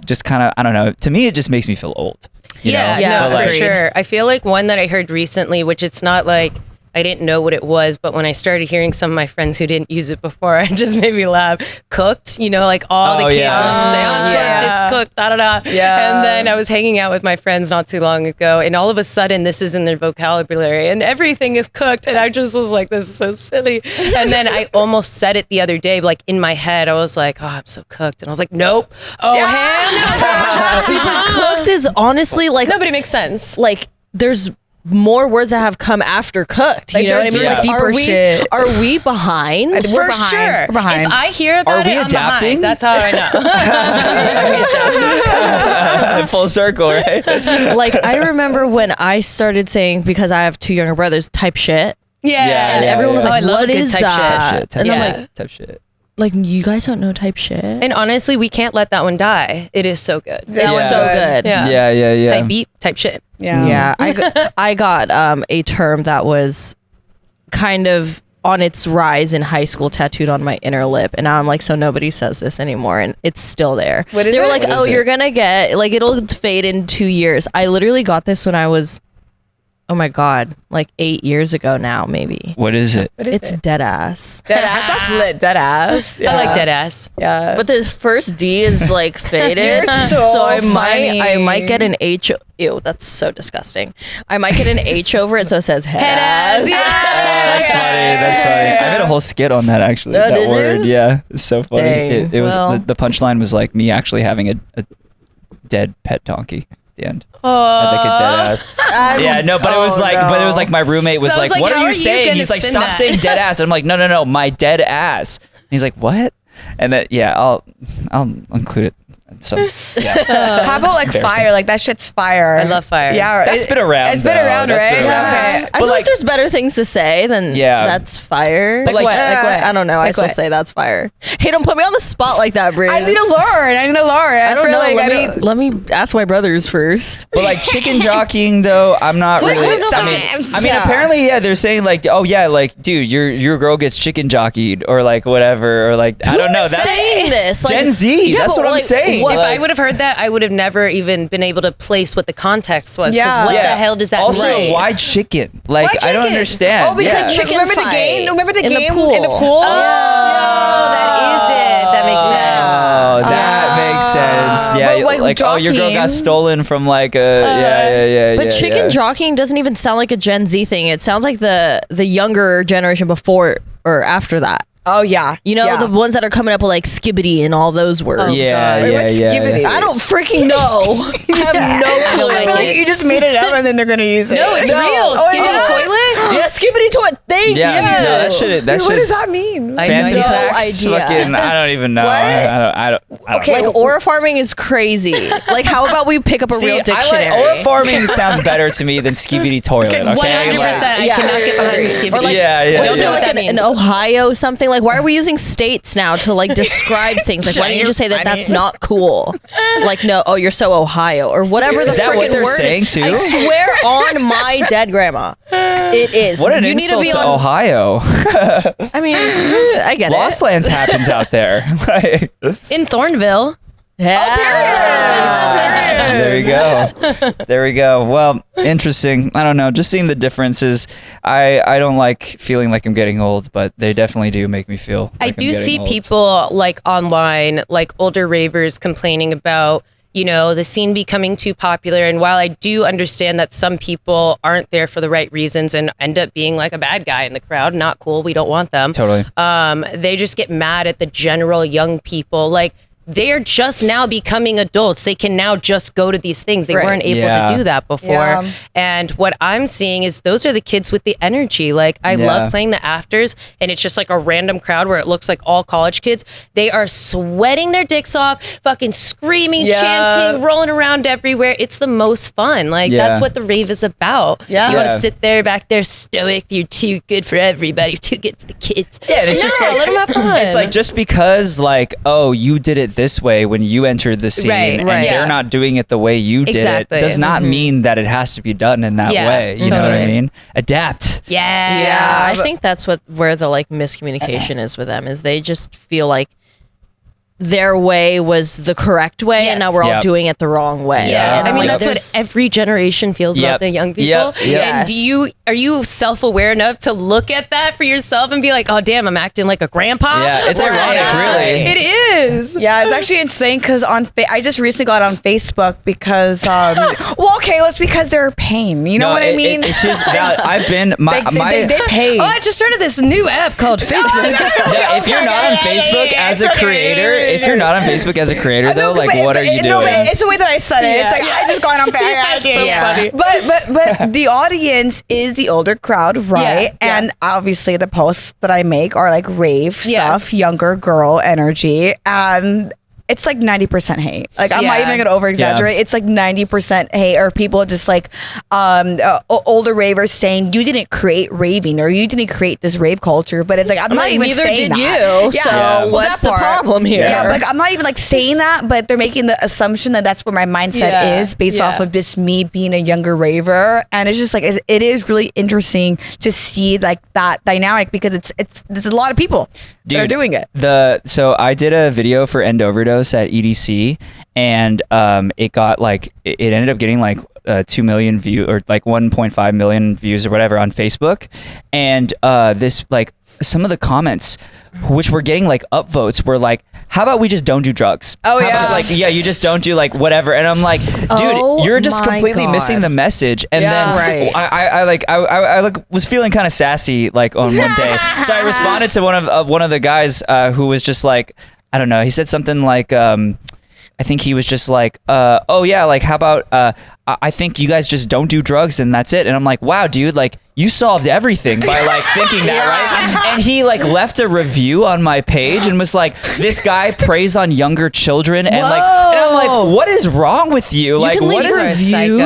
just kind of, I don't know, to me it just makes me feel old. You know? No, But, like, for sure. I feel like one that I heard recently, which it's not like I didn't know what it was, but when I started hearing some of my friends who didn't use it before, it just made me laugh. Cooked, you know, like all the kids love to say, "I'm cooked, it's cooked, da da da." Yeah. And then I was hanging out with my friends not too long ago, and all of a sudden, this is in their vocabulary, and everything is cooked, and I just was like, "This is so silly." And then I almost said it the other day, like in my head, I was like, "Oh, I'm so cooked," and I was like, "Nope." Oh, hell no. Super cooked is honestly like No, but it makes sense. like there's more words that have come after cooked. Like, You know what I mean? there's Like, deeper shit. are we behind? We're For behind. sure. We're behind. If I hear about Are we it, I'm adapting? behind. That's how I know. Full circle, right? Like I remember when I started saying, because I have 2 younger brothers, type shit. Yeah. And everyone was Oh, I like, love what a good is type that? shit. Type And I'm shit. like, Type shit. like, you guys don't know type shit? And honestly, we can't let that one die. It is so good. That one's Yeah. so good. Yeah. Yeah. Type beat, type shit. Yeah, I got a term that was kind of on its rise in high school tattooed on my inner lip, and now I'm like, so nobody says this anymore, and it's still there. What is they were it? like, What oh, is it? you're gonna get like it'll fade in 2 years. I literally got this when I was, oh my god, like 8 years ago now, maybe. What is it? It's dead ass. Dead ass. That's lit. Dead ass. I like dead ass. Yeah. But the first D is like faded, You're so I funny. might get an H. Ew, that's so disgusting. I might get an H over it, so it says head, ass. Yeah. That's funny. That's funny. I made a whole skit on that actually. Oh, that did you? word. Yeah. It's so funny. Dang. It was Well. the punchline was like me actually having a dead pet donkey at the end. Oh. I had like a dead ass. Yeah, no, but it was like my roommate was So I was like, like, "What how are are you you saying?" gonna He's like, spin "Stop that?" saying dead ass." And I'm like, "No, my dead ass." And he's like, "What?" And that I'll include it. So yeah. How about like embarrassing. fire? Like that shit's fire. I love fire. Yeah, That's been around, It's been though. around, That's right? been around. Okay. I But feel like like- there's better things to say than Yeah. that's fire. But like- what? Like what? I don't know. I Like still what? say that's fire. Hey, don't put me on the spot like that, Brin. I need a learn. I I don't feel know. like Let me ask my brothers first. But like chicken jockeying though, I'm not Like, really. sometimes. I mean, Yeah. apparently, they're saying like, oh yeah, like dude, your girl gets chicken jockeyed or like whatever or like I don't know. Who's That's saying this? Like, Gen Z. That's but what I'm saying. what- If I would have heard that, I would have never even been able to place what the context was. Because Yeah. what Yeah. the hell does that also, mean? why chicken? Like Why I don't chicken? understand. Oh, because yeah. like, chicken remember the fight game? Remember the in the game pool. in the pool? Oh, that is it. That makes Oh, sense. that makes sense. Yeah, but, like, oh, your girl got jockeying. stolen from like a yeah. But chicken jockeying doesn't even sound like a Gen Z thing. It sounds like the younger generation before or after that. Oh yeah. You know, yeah. the ones that are coming up with like skibbity and all those words. Yeah, Wait, yeah, what's yeah. skibbity? I don't freaking know. I have no clue. I feel like you just made it up and then they're gonna use it. No, it's real. Oh, Skibbity yeah. toilet? Yeah, skibbity toilet. Thank Yeah, you. no, that shit. That Wait, what does shit's that mean? I Phantom no tax. idea. Fucking, I don't even know. What? I don't Okay, know. Like aura farming is crazy. Like, how about we pick up a See, real dictionary? I like aura farming sounds better to me than skibidi toilet. Okay, 100%. I Yeah. cannot get behind the skibbity. Or like, Yeah, yeah, wasn't Don't there know like what that an means. Ohio something? Like, why are we using states now to like describe things? Like, why don't you just say that that's not cool? Like, no, oh, you're so Ohio or whatever the Is that what freaking they're word saying, is. too? I swear on my dead grandma, it is. What an you need insult to be to on. Ohio. I mean, I get Lost it. Lands happens out there. Like, In Thornville. Yeah. there you go. There we go. Well, interesting. I don't know. Just seeing the differences. I don't like feeling like I'm getting old, but they definitely do make me feel like I I'm do getting see old. people like online, like older ravers complaining about, you know, the scene becoming too popular. And while I do understand that some people aren't there for the right reasons and end up being like a bad guy in the crowd, not cool, we don't want them. Totally. They just get mad at the general young people. Like, they're just now becoming adults. They can now just go to these things. They Right. weren't able Yeah. to do that before. Yeah. And what I'm seeing is those are the kids with the energy. Like, I Yeah. love playing the afters, and it's just like a random crowd where it looks like all college kids. They are sweating their dicks off, fucking screaming, Yeah. chanting, rolling around everywhere. It's the most fun. Like, Yeah. that's what the rave is about. Yeah. You want Yeah. to sit there back there stoic. You're too good for everybody. Too good for the kids. Yeah, and it's just like let them have fun. It's like just because like, oh, you did it this way when you entered the scene Right, and right. they're Yeah. not doing it the way you did Exactly. it does not mean that it has to be done in that Yeah, way. You know what I totally. mean? Adapt. yeah. Yeah, I think that's where the like miscommunication is with them is they just feel like their way was the correct way, and now we're all doing it the wrong way. Yeah, And I mean like, that's what every generation feels about the young people. And are you self-aware enough to look at that for yourself and be like, oh damn, I'm acting like a grandpa? Yeah, it's ironic, really. It is. Yeah, it's actually insane because I just recently got on Facebook because it's because they're paying. You know what I mean? It's just that I've been they pay. Oh, I just started this new app called Facebook. Yeah, if you're not on Facebook as a creator, though, like, what are you doing? No, but it's the way that I said it. It's like I just got on Facebook. But the audience is the older crowd, right? And obviously the posts that I make are like rave stuff, younger girl energy, and it's like 90% hate. Like I'm not even gonna over exaggerate. It's like 90% hate, or people just like older ravers saying you didn't create raving or you didn't create this rave culture. But it's like I'm not even neither saying did that. you. So what's the problem here? Yeah, like I'm not even like saying that, but they're making the assumption that that's where my mindset is based off of just me being a younger raver, and it's just like it is really interesting to see like that dynamic because there's a lot of people that are doing it. So I did a video for End Overdose at EDC, and it got like it ended up getting like 2 million views or like 1.5 million views or whatever on Facebook, and this like some of the comments which were getting like upvotes were like, how about we just don't do drugs? Oh, how yeah. about, like, yeah, you just don't do like whatever. And I'm like, dude, you're just completely missing the message. And then I like was feeling kind of sassy like on one day, so I responded to one of the guys who was just like, I don't know, he said something like I think he was just like, oh yeah, like how about I think you guys just don't do drugs and that's it. And I'm like, wow, dude, like you solved everything by like thinking that, right? And he like left a review on my page and was like, this guy preys on younger children, and like, and I'm like, what is wrong with you? Like, can what leave is reviews?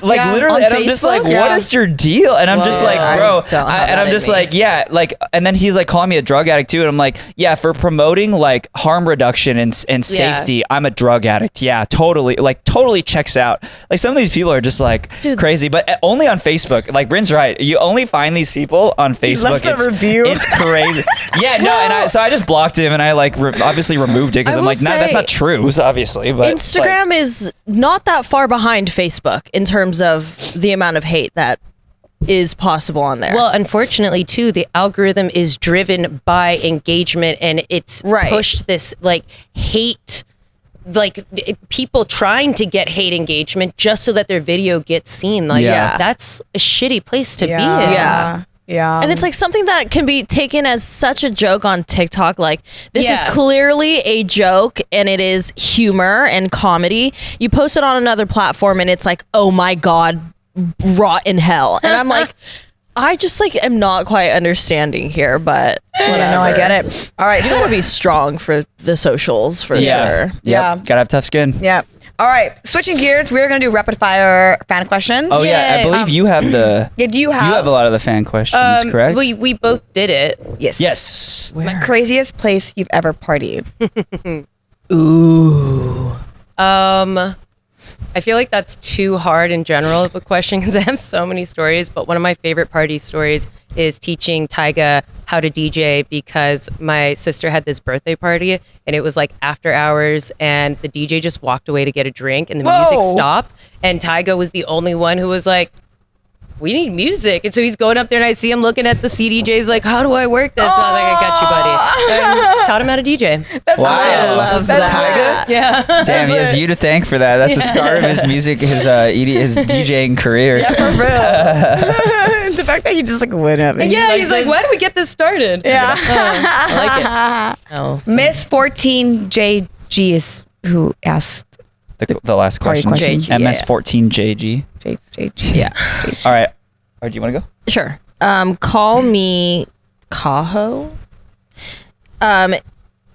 literally, and I'm just like, what is your deal? And I'm just like, bro, and I'm just like, yeah, like, and then he's like calling me a drug addict too, and I'm like, yeah, for promoting like harm reduction and safety, I'm a drug addict. Yeah, totally checks out. Like some of these people are just like crazy, but only on Facebook. Like Brin's right. You only find these people on Facebook. He left a review. It's crazy. Yeah, no, and so I just blocked him, and I like obviously removed it because I'm like, nah, that's not true, obviously. But Instagram is not that far behind Facebook in terms of the amount of hate that is possible on there. Well, unfortunately, too, the algorithm is driven by engagement, and it's pushed this like hate. Like people trying to get hate engagement just so that their video gets seen. Like, that's a shitty place to be in. Yeah. And it's like something that can be taken as such a joke on TikTok. Like, this is clearly a joke and it is humor and comedy. You post it on another platform and it's like, oh my God, rot in hell. And I'm like, I just like am not quite understanding here, but whatever. No, I get it. All right, you gotta be strong for the socials for sure. Yeah, gotta have tough skin. Yeah. All right, switching gears, we're gonna do rapid fire fan questions. Oh yeah, I believe you have the. Yeah, do you have? You have a lot of the fan questions, correct? We both did it. Yes. Yes. My craziest place you've ever partied. Ooh. I feel like that's too hard in general of a question because I have so many stories, but one of my favorite party stories is teaching Tyga how to DJ because my sister had this birthday party and it was like after hours and the DJ just walked away to get a drink and the music stopped and Tyga was the only one who was like, we need music. And so he's going up there and I see him looking at the CDJs like, how do I work this? And I was like, I got you, buddy. And taught him how to DJ. That's wow. I love that. Tyga? Yeah. Damn, he has you to thank for that. That's the start of his music, his DJing career. Yeah, for real. The fact that he just like went up. And he's like, why do we get this started? Yeah. I like it. Oh, Miss 14JG is who asked the last question. JG, MS14JG. JG. Yeah. All right. Or do you want to go? Sure. Call me Kaho.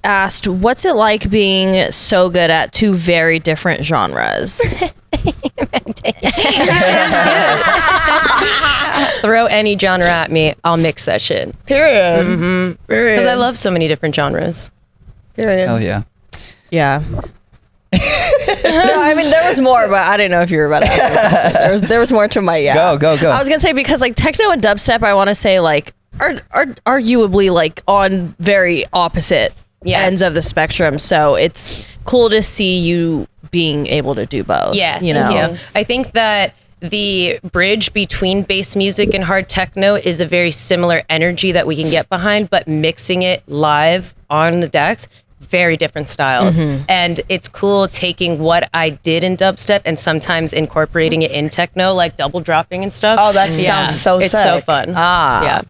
Asked, what's it like being so good at two very different genres? Throw any genre at me, I'll mix that shit. Period. Mm-hmm. Period. Because I love so many different genres. Period. Hell yeah. Yeah. No, I mean there was more, but I didn't know if you were about to ask me. There was more to my Go. I was gonna say because like techno and dubstep, I want to say like are arguably like on very opposite ends of the spectrum. So it's cool to see you being able to do both. Yeah, you know. thank you. I think that the bridge between bass music and hard techno is a very similar energy that we can get behind, but mixing it live on the decks, very different styles. And it's cool taking what I did in dubstep and sometimes incorporating it in techno, like double dropping and stuff. Oh, that sounds so It's sick. so fun. Yeah.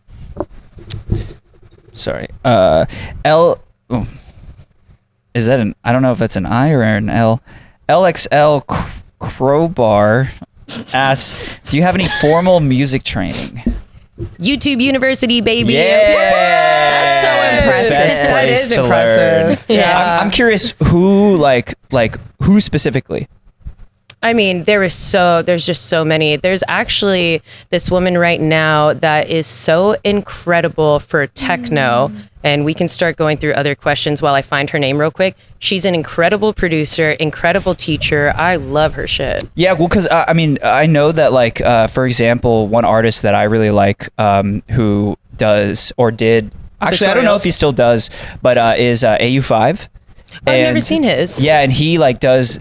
Sorry. L. Oh. Is that an? I don't know if that's an I or an L. LXL Crowbar asks, do you have any formal music training? YouTube University, baby. That's so impressive. Best That place is to impressive. learn. Yeah. I'm curious who who specifically? I mean, there's just so many. There's actually this woman right now that is so incredible for techno, and we can start going through other questions while I find her name real quick. She's an incredible producer, incredible teacher. I love her shit. Yeah, well, because I mean, I know that for example, one artist that I really like, who does or did actually, I don't know if he still does, but is AU5. I've never seen his. Yeah, and he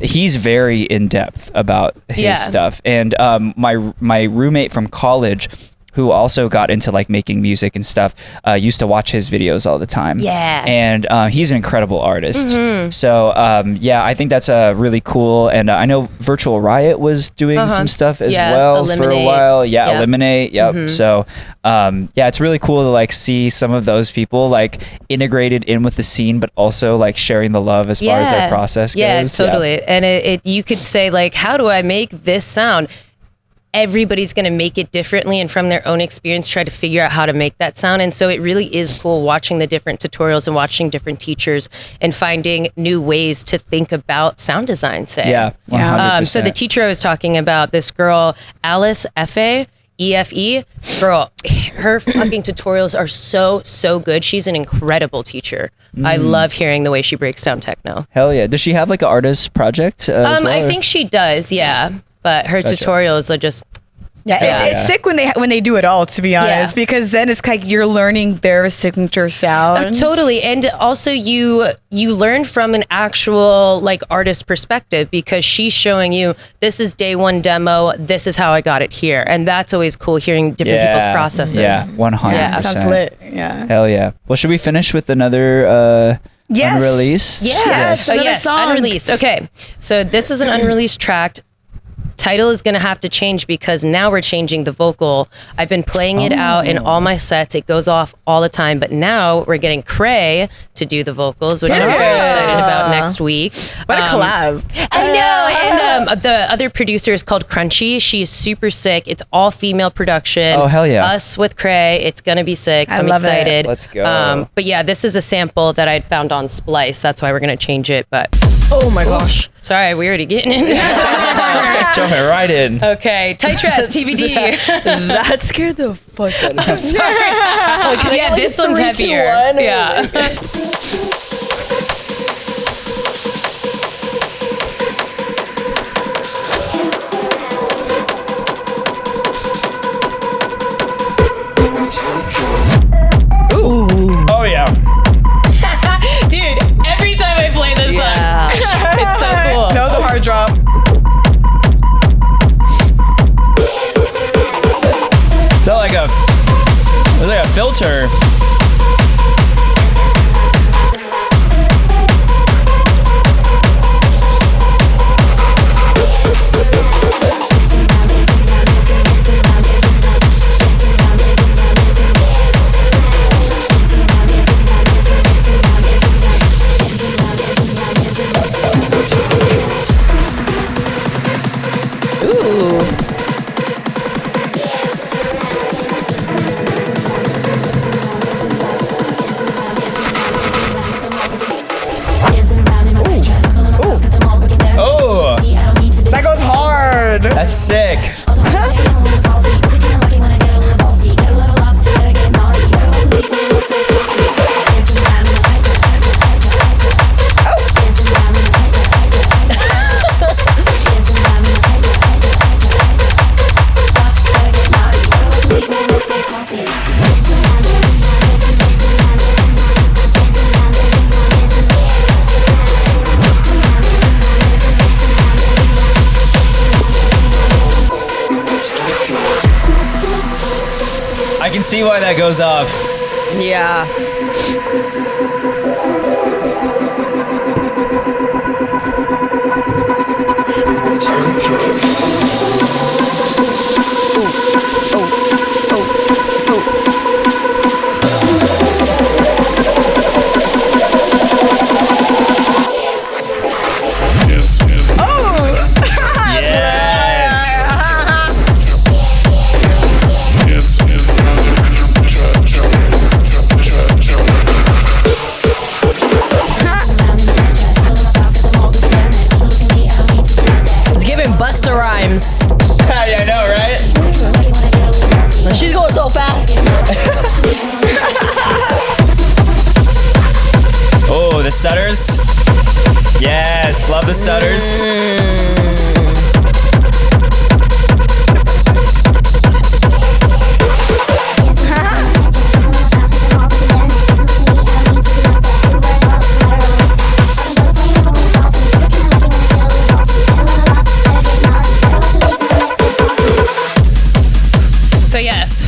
he's very in depth about his stuff. And my roommate from college, who also got into making music and stuff, used to watch his videos all the time. Yeah. And he's an incredible artist. So I think that's really cool. And I know Virtual Riot was doing some stuff as well for a while. Yeah, Eliminate. Yep. So it's really cool to see some of those people integrated in with the scene, but also sharing the love as far as their process goes. Yeah, totally. And it you could say how do I make this sound? Everybody's going to make it differently and from their own experience try to figure out how to make that sound. And so it really is cool watching the different tutorials and watching different teachers and finding new ways to think about sound design, say. Yeah, 100%. So the teacher I was talking about, this girl, Alice EFE, girl, her fucking tutorials are so good. She's an incredible teacher. I love hearing the way she breaks down techno. Hell yeah. Does she have an artist project as well, I or? think she does, yeah. But her tutorials are just It's sick when they do it all, to be honest, because then it's you're learning their signature sound. totally. And also you learn from an actual artist perspective, because she's showing you, this is day one demo, this is how I got it here. And that's always cool, hearing different people's processes. Yeah, 100%. Yeah. Sounds lit. Yeah. Hell yeah. Well, should we finish with another Yes. unreleased? Yes. Oh, Another yes, song. unreleased. Okay. So this is an unreleased track. Title is going to have to change because now we're changing the vocal. I've been playing it out in all my sets. It goes off all the time, but now we're getting Cray to do the vocals, which I'm very excited about next week. What a collab. I know. And the other producer is called Crunchy. She is super sick. It's all female production. Oh, hell yeah. Us with Cray. It's going to be sick. I'm love it. excited. Let's go. But yeah, this is a sample that I found on Splice. That's why we're going to change it. But Oh my gosh. sorry, we're already getting in. Jumping right in. Okay, tight dress, TBD. That scared the fuck out of me. Yeah, this one's 3, 2, heavier. 1? Yeah. Oh yeah. Dude, every time I play this song, it's so cool. That was a hard drop. It's like a filter. Oh, That goes hard. that's sick. see why that goes off. Yeah. Busta Rhymes. Yeah, I know, right? She's going so fast. Oh, the stutters. Yes, love the stutters. So yes,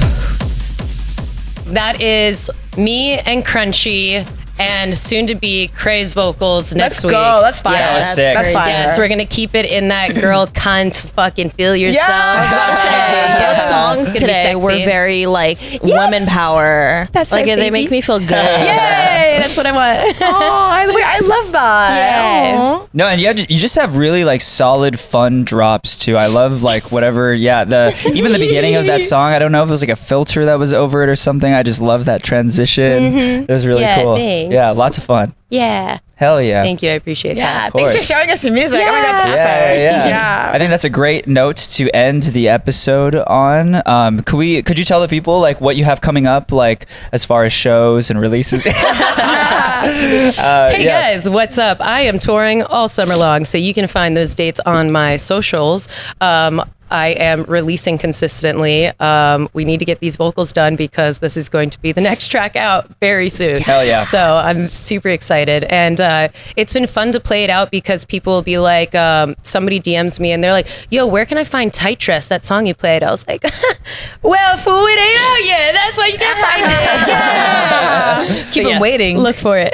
that is me and Crunchy and soon to be Craze vocals next week. Let's go. Let's fire. Yeah, That's sick. fire. Yes, we're gonna keep it in that girl cunt fucking feel yourself. I was about to say, Both songs It's gonna be today were sexy. very like women power. That's like my they make baby. me feel good. Yay, that's what I want. Oh, I love that. Yay. Aw. No, and you just have really like solid, fun drops too. I love like whatever. Yeah, even the beginning of that song. I don't know if it was like a filter that was over it or something. I just love that transition. It was really Yeah, cool. thanks. Yeah, lots of fun. Yeah. Hell yeah. Thank you. I appreciate Yeah, that. thanks for course. showing us some music. Oh my God, that's Yeah, epic. yeah. I think that's a great note to end the episode on. Could you tell the people like what you have coming up, like as far as shows and releases? Hey guys, what's up? I am touring all summer long, so you can find those dates on my socials. I am releasing consistently. We need to get these vocals done because this is going to be the next track out very soon. Hell yeah. So I'm super excited. And it's been fun to play it out because people will be like, somebody DMs me and they're like, yo, where can I find Tight Dress, that song you played? I was like, well, fool, it ain't out yet. That's why you can't find it. Yeah. Keep So them waiting. Look for it.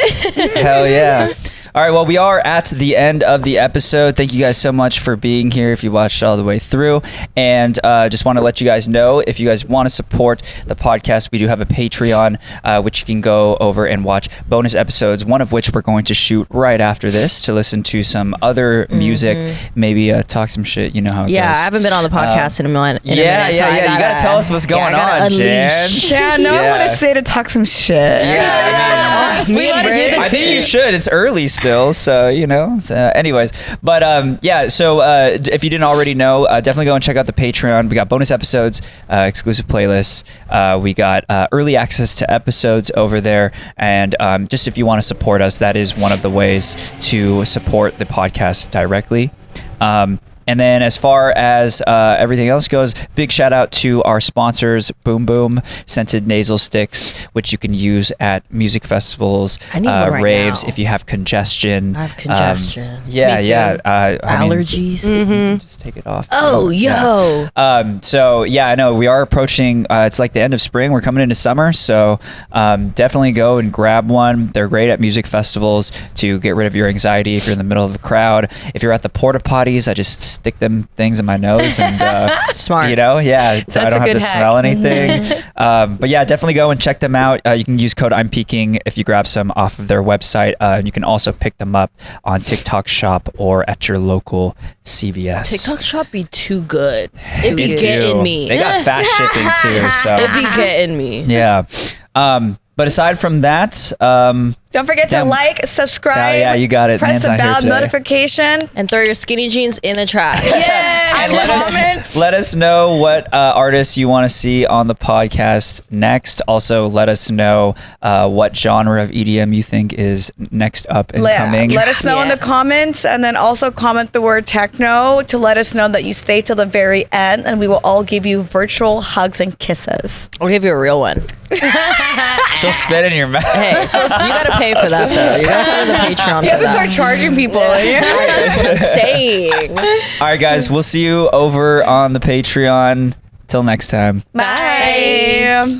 Hell yeah. All right, well, we are at the end of the episode. Thank you guys so much for being here if you watched all the way through. And just want to let you guys know, if you guys want to support the podcast, we do have a Patreon, which you can go over and watch bonus episodes, one of which we're going to shoot right after this to listen to some other music, maybe talk some shit. You know how it Yeah, goes. I haven't been on the podcast in a minute. Yeah. You got to tell us what's going on, Jan. Yeah, no one would say to talk some shit. Yeah, We wanna hear the I think tea. you should. It's early still, so you know. So anyways, but yeah. So if you didn't already know, definitely go and check out the Patreon. We got bonus episodes, exclusive playlists. We got early access to episodes over there, and just if you want to support us, that is one of the ways to support the podcast directly. And then as far as everything else goes, big shout out to our sponsors, BoomBoom, scented nasal sticks, which you can use at music festivals, I need one right raves, now. if you have congestion. I have congestion. Yeah, Me too. yeah. I mean, Allergies. just take it off. Oh, yo. So yeah, I know we are approaching. It's like the end of spring. We're coming into summer, so definitely go and grab one. They're great at music festivals to get rid of your anxiety if you're in the middle of a crowd. If you're at the porta potties, I just stick them things in my nose and Smart. you know, yeah, so I That's don't a have to good hack. smell anything. But yeah, definitely go and check them out. You can use code I'm Peaking if you grab some off of their website. You can also pick them up on TikTok Shop or at your local CVS. TikTok shop be too good. It be They getting do. me. They got fast shipping too, so It be getting me. yeah. But aside from that, Don't forget to Damn. like, subscribe. Oh, yeah, you got it. Press Nan's the not here bell today. notification. And throw your skinny jeans in the trash. And comment. let us know what artists you want to see on the podcast next. Also, let us know what genre of EDM you think is next up and coming. Let us know in Yeah. the comments, and then also comment the word techno to let us know that you stay till the very end, and we will all give you virtual hugs and kisses. I'll give you a real one. She'll spit in your mouth. Hey, you gotta pay for that though. You gotta pay the Patreon You for have to that. start charging people. That's what I'm saying. All right, guys, we'll see you over on the Patreon. Till next time. Bye.